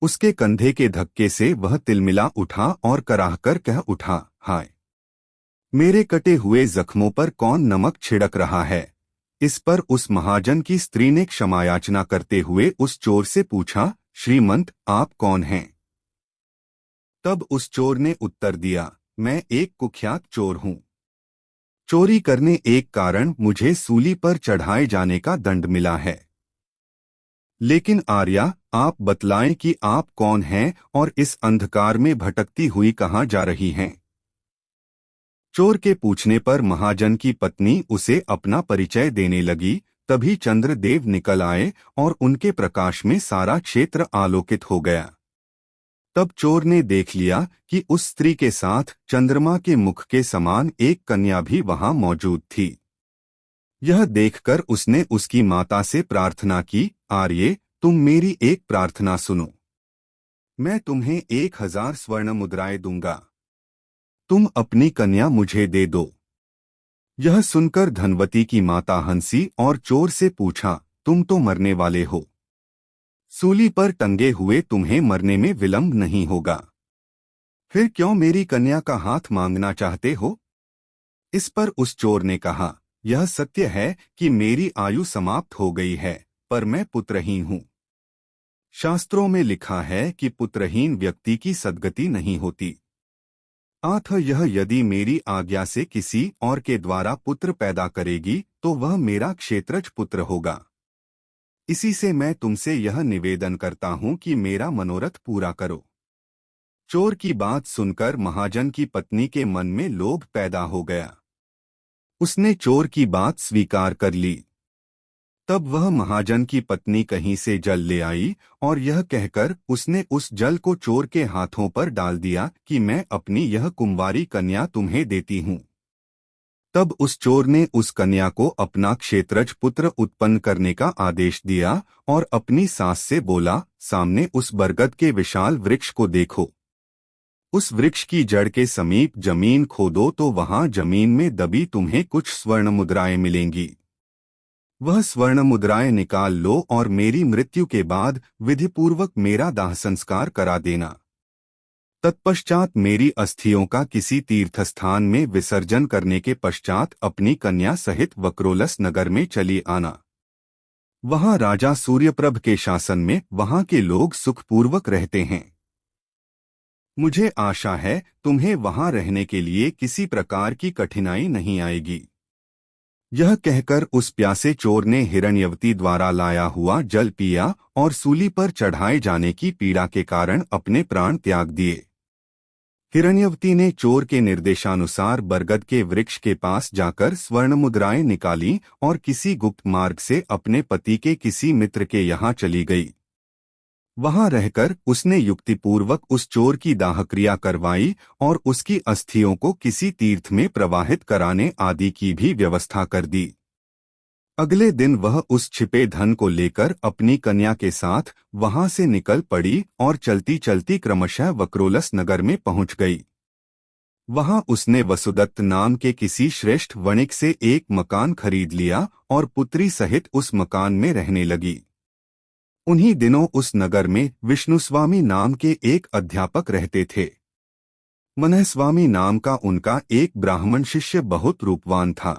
उसके कंधे के धक्के से वह तिलमिला उठा और कराहकर कह उठा, हाय, मेरे कटे हुए जख्मों पर कौन नमक छिड़क रहा है? इस पर उस महाजन की स्त्री ने क्षमायाचना करते हुए उस चोर से पूछा, श्रीमंत, आप कौन हैं? तब उस चोर ने उत्तर दिया, मैं एक कुख्यात चोर हूँ। चोरी करने एक कारण मुझे सूली पर चढ़ाए जाने का दंड मिला है। लेकिन आर्या, आप बतलाएं कि आप कौन हैं और इस अंधकार में भटकती हुई कहाँ जा रही हैं? चोर के पूछने पर महाजन की पत्नी उसे अपना परिचय देने लगी। तभी चंद्रदेव निकल आए और उनके प्रकाश में सारा क्षेत्र आलोकित हो गया। तब चोर ने देख लिया कि उस स्त्री के साथ चंद्रमा के मुख के समान एक कन्या भी वहां मौजूद थी। यह देखकर उसने उसकी माता से प्रार्थना की, आर्ये, तुम मेरी एक प्रार्थना सुनो। मैं तुम्हें 1000 स्वर्ण मुद्राएं दूंगा। तुम अपनी कन्या मुझे दे दो। यह सुनकर धनवती की माता हंसी और चोर से पूछा, तुम तो मरने वाले हो। सूली पर टंगे हुए तुम्हें मरने में विलंब नहीं होगा। फिर क्यों मेरी कन्या का हाथ मांगना चाहते हो? इस पर उस चोर ने कहा, यह सत्य है कि मेरी आयु समाप्त हो गई है, पर मैं पुत्रहीन हूँ। शास्त्रों में लिखा है कि पुत्रहीन व्यक्ति की सद्गति नहीं होती। अतः यह यदि मेरी आज्ञा से किसी और के द्वारा पुत्र पैदा करेगी तो वह मेरा क्षेत्रज पुत्र होगा। इसी से मैं तुमसे यह निवेदन करता हूँ कि मेरा मनोरथ पूरा करो। चोर की बात सुनकर महाजन की पत्नी के मन में लोभ पैदा हो गया। उसने चोर की बात स्वीकार कर ली। तब वह महाजन की पत्नी कहीं से जल ले आई और यह कहकर उसने उस जल को चोर के हाथों पर डाल दिया कि मैं अपनी यह कुंवारी कन्या तुम्हें देती हूँ। तब उस चोर ने उस कन्या को अपना क्षेत्रज पुत्र उत्पन्न करने का आदेश दिया और अपनी सास से बोला, सामने उस बरगद के विशाल वृक्ष को देखो। उस वृक्ष की जड़ के समीप जमीन खोदो तो वहां जमीन में दबी तुम्हें कुछ स्वर्ण मुद्राएं मिलेंगी। वह स्वर्ण मुद्राएं निकाल लो और मेरी मृत्यु के बाद विधिपूर्वक मेरा दाह संस्कार करा देना। तत्पश्चात मेरी अस्थियों का किसी तीर्थस्थान में विसर्जन करने के पश्चात अपनी कन्या सहित वक्रोलस नगर में चली आना। वहां राजा सूर्यप्रभ के शासन में वहां के लोग सुखपूर्वक रहते हैं। मुझे आशा है तुम्हें वहां रहने के लिए किसी प्रकार की कठिनाई नहीं आएगी। यह कहकर उस प्यासे चोर ने हिरण्यवती द्वारा लाया हुआ जल पिया और सूली पर चढ़ाए जाने की पीड़ा के कारण अपने प्राण त्याग दिए। हिरण्यवती ने चोर के निर्देशानुसार बरगद के वृक्ष के पास जाकर स्वर्ण मुद्राएं निकाली और किसी गुप्त मार्ग से अपने पति के किसी मित्र के यहाँ चली गई। वहां रहकर उसने युक्तिपूर्वक उस चोर की दाहक्रिया करवाई और उसकी अस्थियों को किसी तीर्थ में प्रवाहित कराने आदि की भी व्यवस्था कर दी। अगले दिन वह उस छिपे धन को लेकर अपनी कन्या के साथ वहां से निकल पड़ी और चलती चलती क्रमशः वक्रोलस नगर में पहुंच गई। वहां उसने वसुदत्त नाम के किसी श्रेष्ठ वणिक से एक मकान खरीद लिया और पुत्री सहित उस मकान में रहने लगी। उन्हीं दिनों उस नगर में विष्णुस्वामी नाम के एक अध्यापक रहते थे। मनहस्वामी नाम का उनका एक ब्राह्मण शिष्य बहुत रूपवान था।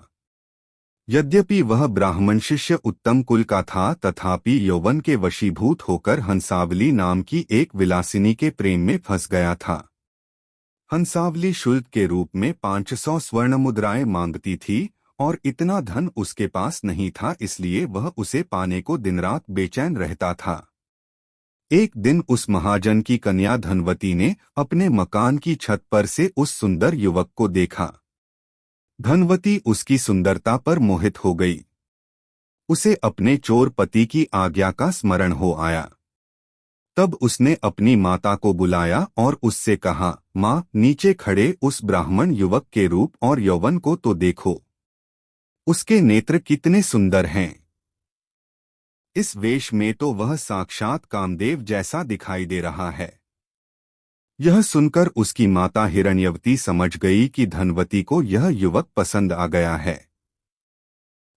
यद्यपि वह ब्राह्मण शिष्य उत्तम कुल का था, तथापि यौवन के वशीभूत होकर हंसावली नाम की एक विलासिनी के प्रेम में फंस गया था। हंसावली शुल्क के रूप में 500 स्वर्ण मुद्राएं मांगती थी और इतना धन उसके पास नहीं था, इसलिए वह उसे पाने को दिन रात बेचैन रहता था। एक दिन उस महाजन की कन्या धनवती ने अपने मकान की छत पर से उस सुंदर युवक को देखा। धनवती उसकी सुंदरता पर मोहित हो गई। उसे अपने चोर पति की आज्ञा का स्मरण हो आया। तब उसने अपनी माता को बुलाया और उससे कहा, माँ, नीचे खड़े उस ब्राह्मण युवक के रूप और यौवन को तो देखो। उसके नेत्र कितने सुंदर हैं। इस वेश में तो वह साक्षात कामदेव जैसा दिखाई दे रहा है। यह सुनकर उसकी माता हिरण्यवती समझ गई कि धनवती को यह युवक पसंद आ गया है।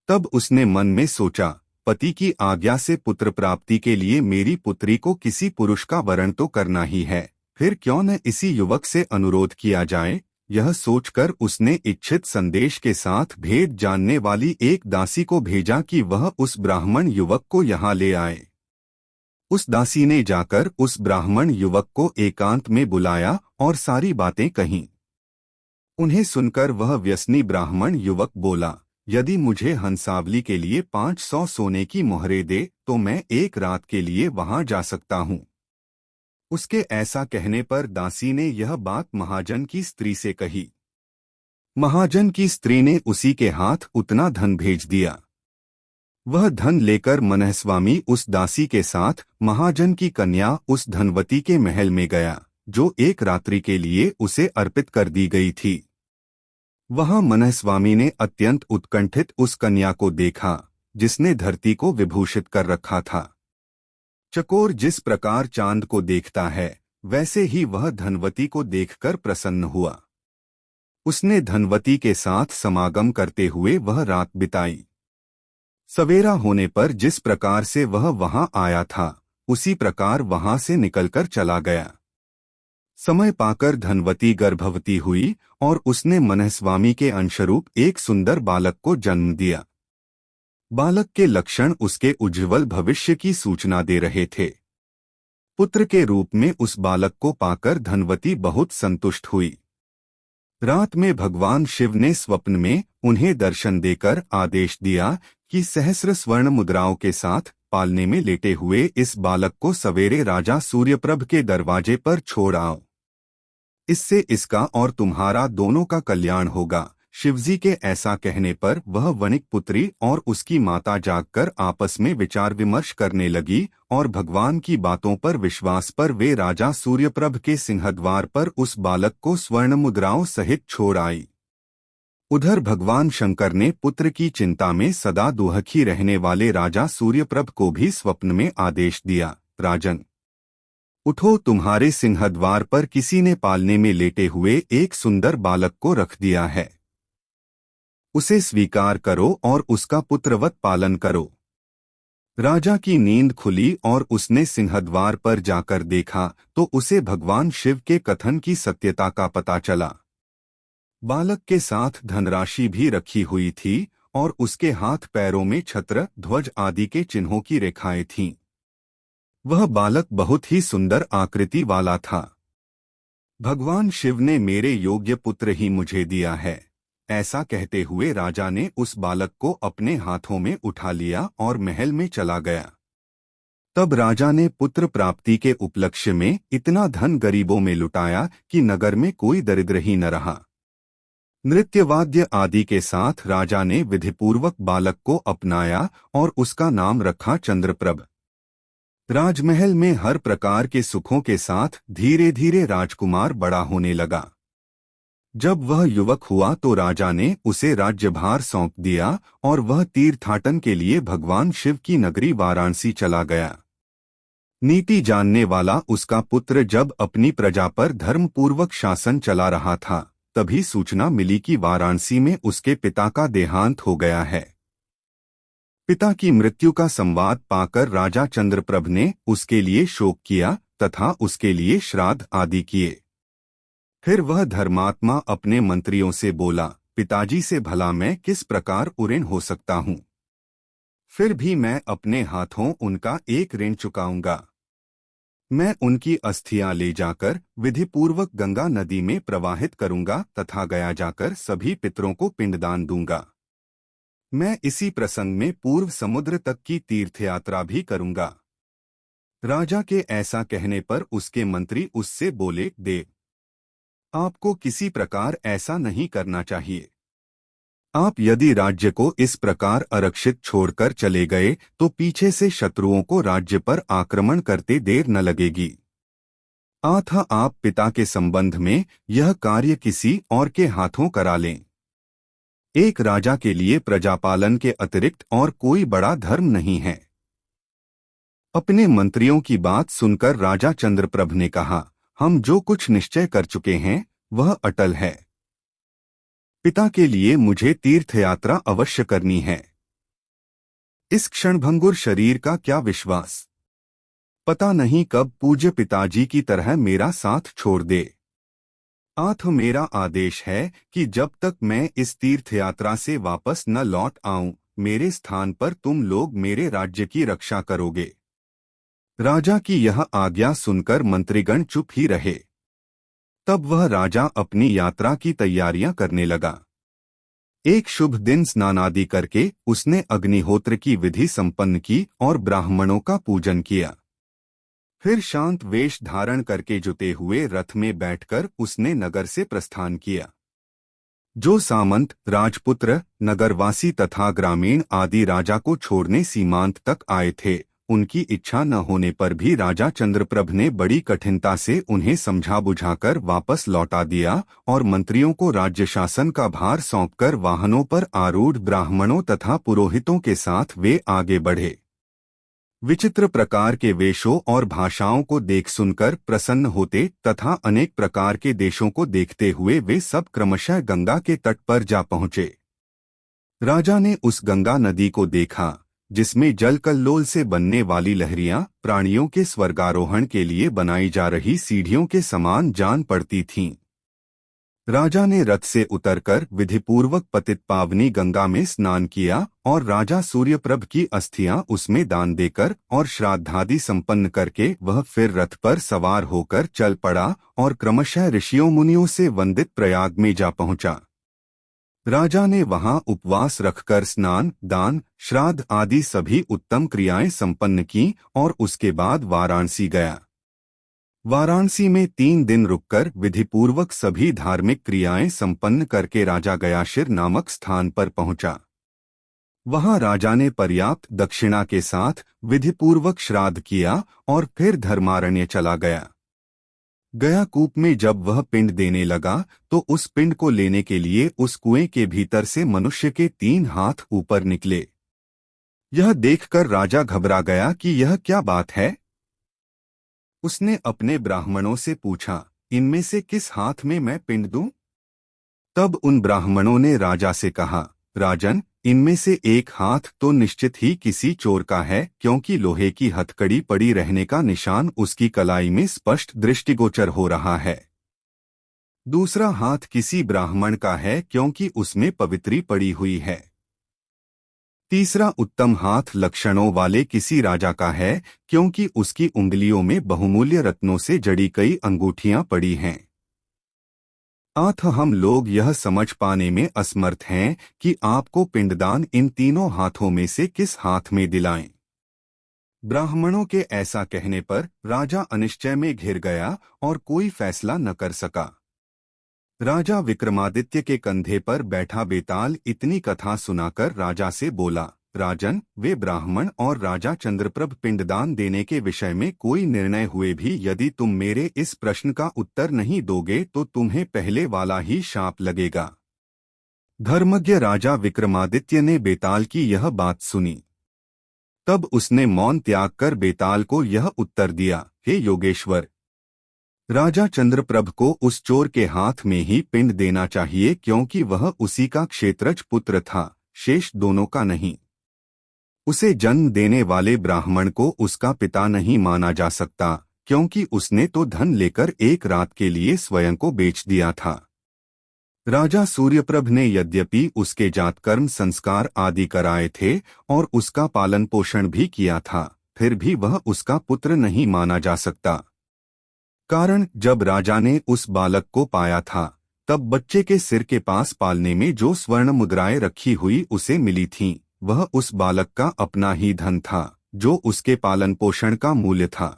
तब उसने मन में सोचा, पति की आज्ञा से पुत्र प्राप्ति के लिए मेरी पुत्री को किसी पुरुष का वरण तो करना ही है, फिर क्यों न इसी युवक से अनुरोध किया जाए। यह सोचकर उसने इच्छित संदेश के साथ भेद जानने वाली एक दासी को भेजा कि वह उस ब्राह्मण युवक को यहाँ ले आए। उस दासी ने जाकर उस ब्राह्मण युवक को एकांत में बुलाया और सारी बातें कहीं। उन्हें सुनकर वह व्यसनी ब्राह्मण युवक बोला, यदि मुझे हंसावली के लिए 500 सोने की मोहरें दे तो मैं एक रात के लिए वहां जा सकता हूं। उसके ऐसा कहने पर दासी ने यह बात महाजन की स्त्री से कही। महाजन की स्त्री ने उसी के हाथ उतना धन भेज दिया। वह धन लेकर मनहस्वामी उस दासी के साथ महाजन की कन्या उस धनवती के महल में गया, जो एक रात्रि के लिए उसे अर्पित कर दी गई थी। वहां मनहस्वामी ने अत्यंत उत्कंठित उस कन्या को देखा, जिसने धरती को विभूषित कर रखा था। चकोर जिस प्रकार चांद को देखता है, वैसे ही वह धनवती को देखकर प्रसन्न हुआ। उसने धनवती के साथ समागम करते हुए वह रात बिताई। सवेरा होने पर जिस प्रकार से वह वहां आया था, उसी प्रकार वहां से निकलकर चला गया। समय पाकर धनवती गर्भवती हुई और उसने मनस्वामी के अंशरूप एक सुंदर बालक को जन्म दिया। बालक के लक्षण उसके उज्ज्वल भविष्य की सूचना दे रहे थे। पुत्र के रूप में उस बालक को पाकर धनवती बहुत संतुष्ट हुई। रात में भगवान शिव ने स्वप्न में उन्हें दर्शन देकर आदेश दिया कि सहस्र स्वर्ण मुद्राओं के साथ पालने में लेटे हुए इस बालक को सवेरे राजा सूर्यप्रभ के दरवाजे पर छोड़ आओ। इससे इसका और तुम्हारा दोनों का कल्याण होगा। शिवजी के ऐसा कहने पर वह वणिक पुत्री और उसकी माता जागकर आपस में विचार विमर्श करने लगी और भगवान की बातों पर विश्वास पर वे राजा सूर्यप्रभ के सिंहद्वार पर उस बालक को स्वर्ण मुद्राओं सहित छोड़ आई। उधर भगवान शंकर ने पुत्र की चिंता में सदा दुखी रहने वाले राजा सूर्यप्रभ को भी स्वप्न में आदेश दिया, राजन उठो, तुम्हारे सिंहद्वार पर किसी ने पालने में लेटे हुए एक सुंदर बालक को रख दिया है। उसे स्वीकार करो और उसका पुत्रवत पालन करो। राजा की नींद खुली और उसने सिंहद्वार पर जाकर देखा तो उसे भगवान शिव के कथन की सत्यता का पता चला। बालक के साथ धनराशि भी रखी हुई थी और उसके हाथ पैरों में छत्र, ध्वज आदि के चिन्हों की रेखाएं थीं। वह बालक बहुत ही सुंदर आकृति वाला था। भगवान शिव ने मेरे योग्य पुत्र ही मुझे दिया है, ऐसा कहते हुए राजा ने उस बालक को अपने हाथों में उठा लिया और महल में चला गया। तब राजा ने पुत्र प्राप्ति के उपलक्ष्य में इतना धन गरीबों में लुटाया कि नगर में कोई दरिद्र ही न रहा। नृत्यवाद्य आदि के साथ राजा ने विधिपूर्वक बालक को अपनाया और उसका नाम रखा चंद्रप्रभ। राजमहल में हर प्रकार के सुखों के साथ धीरे धीरे राजकुमार बड़ा होने लगा। जब वह युवक हुआ तो राजा ने उसे राज्यभार सौंप दिया और वह तीर्थाटन के लिए भगवान शिव की नगरी वाराणसी चला गया। नीति जानने वाला उसका पुत्र जब अपनी प्रजा पर धर्मपूर्वक शासन चला रहा था, तभी सूचना मिली कि वाराणसी में उसके पिता का देहांत हो गया है। पिता की मृत्यु का संवाद पाकर राजा चंद्रप्रभ ने उसके लिए शोक किया तथा उसके लिए श्राद्ध आदि किए। फिर वह धर्मात्मा अपने मंत्रियों से बोला, पिताजी से भला मैं किस प्रकार ऋण हो सकता हूँ? फिर भी मैं अपने हाथों उनका एक ऋण चुकाऊंगा। मैं उनकी अस्थियां ले जाकर विधिपूर्वक गंगा नदी में प्रवाहित करूंगा तथा गया जाकर सभी पितरों को पिंडदान दूंगा। मैं इसी प्रसंग में पूर्व समुद्र तक की तीर्थयात्रा भी करूंगा। राजा के ऐसा कहने पर उसके मंत्री उससे बोले, देव, आपको किसी प्रकार ऐसा नहीं करना चाहिए। आप यदि राज्य को इस प्रकार आरक्षित छोड़कर चले गए तो पीछे से शत्रुओं को राज्य पर आक्रमण करते देर न लगेगी। अतः आप पिता के संबंध में यह कार्य किसी और के हाथों करा लें। एक राजा के लिए प्रजापालन के अतिरिक्त और कोई बड़ा धर्म नहीं है। अपने मंत्रियों की बात सुनकर राजा चंद्रप्रभ ने कहा, हम जो कुछ निश्चय कर चुके हैं वह अटल है। पिता के लिए मुझे तीर्थयात्रा अवश्य करनी है। इस क्षणभंगुर शरीर का क्या विश्वास, पता नहीं कब पूज्य पिताजी की तरह मेरा साथ छोड़ दे। अतः मेरा आदेश है कि जब तक मैं इस तीर्थयात्रा से वापस न लौट आऊं, मेरे स्थान पर तुम लोग मेरे राज्य की रक्षा करोगे। राजा की यह आज्ञा सुनकर मंत्रीगण चुप ही रहे। तब वह राजा अपनी यात्रा की तैयारियां करने लगा। एक शुभ दिन स्नानादि करके उसने अग्निहोत्र की विधि संपन्न की और ब्राह्मणों का पूजन किया। फिर शांत वेश धारण करके जुते हुए रथ में बैठकर उसने नगर से प्रस्थान किया। जो सामंत, राजपुत्र, नगरवासी तथा ग्रामीण आदि राजा को छोड़ने सीमांत तक आए थे, उनकी इच्छा न होने पर भी राजा चंद्रप्रभ ने बड़ी कठिनता से उन्हें समझा बुझाकर वापस लौटा दिया और मंत्रियों को राज्य शासन का भार सौंपकर वाहनों पर आरूढ़ ब्राह्मणों तथा पुरोहितों के साथ वे आगे बढ़े। विचित्र प्रकार के वेशों और भाषाओं को देख सुनकर प्रसन्न होते तथा अनेक प्रकार के देशों को देखते हुए वे सब क्रमशः गंगा के तट पर जा पहुँचे। राजा ने उस गंगा नदी को देखा जिसमें जल कल्लोल से बनने वाली लहरियां प्राणियों के स्वर्गारोहण के लिए बनाई जा रही सीढ़ियों के समान जान पड़ती थीं। राजा ने रथ से उतरकर विधिपूर्वक पतित पावनी गंगा में स्नान किया और राजा सूर्यप्रभ की अस्थियां उसमें दान देकर और श्राद्धादि संपन्न करके वह फिर रथ पर सवार होकर चल पड़ा और क्रमशः ऋषियों मुनियों से वंदित प्रयाग में जा पहुंचा। राजा ने वहां उपवास रखकर स्नान, दान, श्राद्ध आदि सभी उत्तम क्रियाएं संपन्न की और उसके बाद वाराणसी गया। वाराणसी में 3 दिन रुककर विधिपूर्वक सभी धार्मिक क्रियाएं संपन्न करके राजा गयाशिर नामक स्थान पर पहुंचा। वहां राजा ने पर्याप्त दक्षिणा के साथ विधिपूर्वक श्राद्ध किया और फिर धर्मारण्य चला गया। गया कूप में जब वह पिंड देने लगा तो उस पिंड को लेने के लिए उस कुएं के भीतर से मनुष्य के 3 हाथ ऊपर निकले। यह देखकर राजा घबरा गया कि यह क्या बात है। उसने अपने ब्राह्मणों से पूछा, इनमें से किस हाथ में मैं पिंड दूं? तब उन ब्राह्मणों ने राजा से कहा, राजन, इनमें से एक हाथ तो निश्चित ही किसी चोर का है, क्योंकि लोहे की हथकड़ी पड़ी रहने का निशान उसकी कलाई में स्पष्ट दृष्टिगोचर हो रहा है। दूसरा हाथ किसी ब्राह्मण का है, क्योंकि उसमें पवित्री पड़ी हुई है। तीसरा उत्तम हाथ लक्षणों वाले किसी राजा का है, क्योंकि उसकी उंगलियों में बहुमूल्य रत्नों से जड़ी कई अंगूठियां पड़ी हैं। अतः हम लोग यह समझ पाने में असमर्थ हैं कि आपको पिंडदान इन तीनों हाथों में से किस हाथ में दिलाएं। ब्राह्मणों के ऐसा कहने पर राजा अनिश्चय में घिर गया और कोई फैसला न कर सका। राजा विक्रमादित्य के कंधे पर बैठा बेताल इतनी कथा सुनाकर राजा से बोला, राजन, वे ब्राह्मण और राजा चंद्रप्रभ पिंडदान देने के विषय में कोई निर्णय हुए भी यदि तुम मेरे इस प्रश्न का उत्तर नहीं दोगे तो तुम्हें पहले वाला ही शाप लगेगा। धर्मज्ञ राजा विक्रमादित्य ने बेताल की यह बात सुनी। तब उसने मौन त्याग कर बेताल को यह उत्तर दिया, हे योगेश्वर, राजा चंद्रप्रभ को उस चोर के हाथ में ही पिंड देना चाहिए, क्योंकि वह उसी का क्षेत्रज पुत्र था, शेष दोनों का नहीं। उसे जन्म देने वाले ब्राह्मण को उसका पिता नहीं माना जा सकता, क्योंकि उसने तो धन लेकर एक रात के लिए स्वयं को बेच दिया था। राजा सूर्यप्रभ ने यद्यपि उसके जातकर्म संस्कार आदि कराए थे और उसका पालन पोषण भी किया था, फिर भी वह उसका पुत्र नहीं माना जा सकता। कारण, जब राजा ने उस बालक को पाया था तब बच्चे के सिर के पास पालने में जो स्वर्ण मुद्राएं रखी हुई उसे मिली थीं, वह उस बालक का अपना ही धन था, जो उसके पालन पोषण का मूल्य था।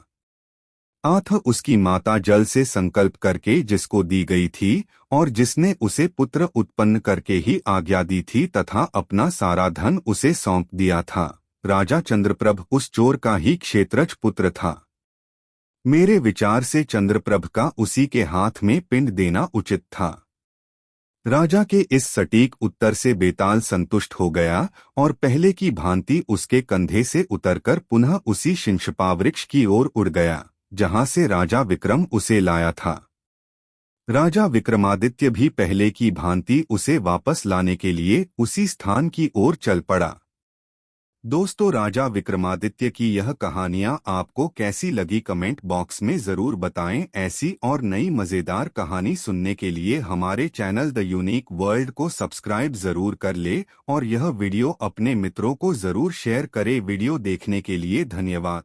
अतः उसकी माता जल से संकल्प करके जिसको दी गई थी और जिसने उसे पुत्र उत्पन्न करके ही आज्ञा दी थी तथा अपना सारा धन उसे सौंप दिया था, राजा चंद्रप्रभ उस चोर का ही क्षेत्रज पुत्र था। मेरे विचार से चंद्रप्रभ का उसी के हाथ में पिंड देना उचित था। राजा के इस सटीक उत्तर से बेताल संतुष्ट हो गया और पहले की भांति उसके कंधे से उतरकर पुनः उसी शिंशपा वृक्ष की ओर उड़ गया, जहां से राजा विक्रम उसे लाया था। राजा विक्रमादित्य भी पहले की भांति उसे वापस लाने के लिए उसी स्थान की ओर चल पड़ा। दोस्तों, राजा विक्रमादित्य की यह कहानियां आपको कैसी लगी कमेंट बॉक्स में ज़रूर बताएं। ऐसी और नई मज़ेदार कहानी सुनने के लिए हमारे चैनल द यूनिक वर्ल्ड को सब्सक्राइब ज़रूर कर ले और यह वीडियो अपने मित्रों को ज़रूर शेयर करें। वीडियो देखने के लिए धन्यवाद।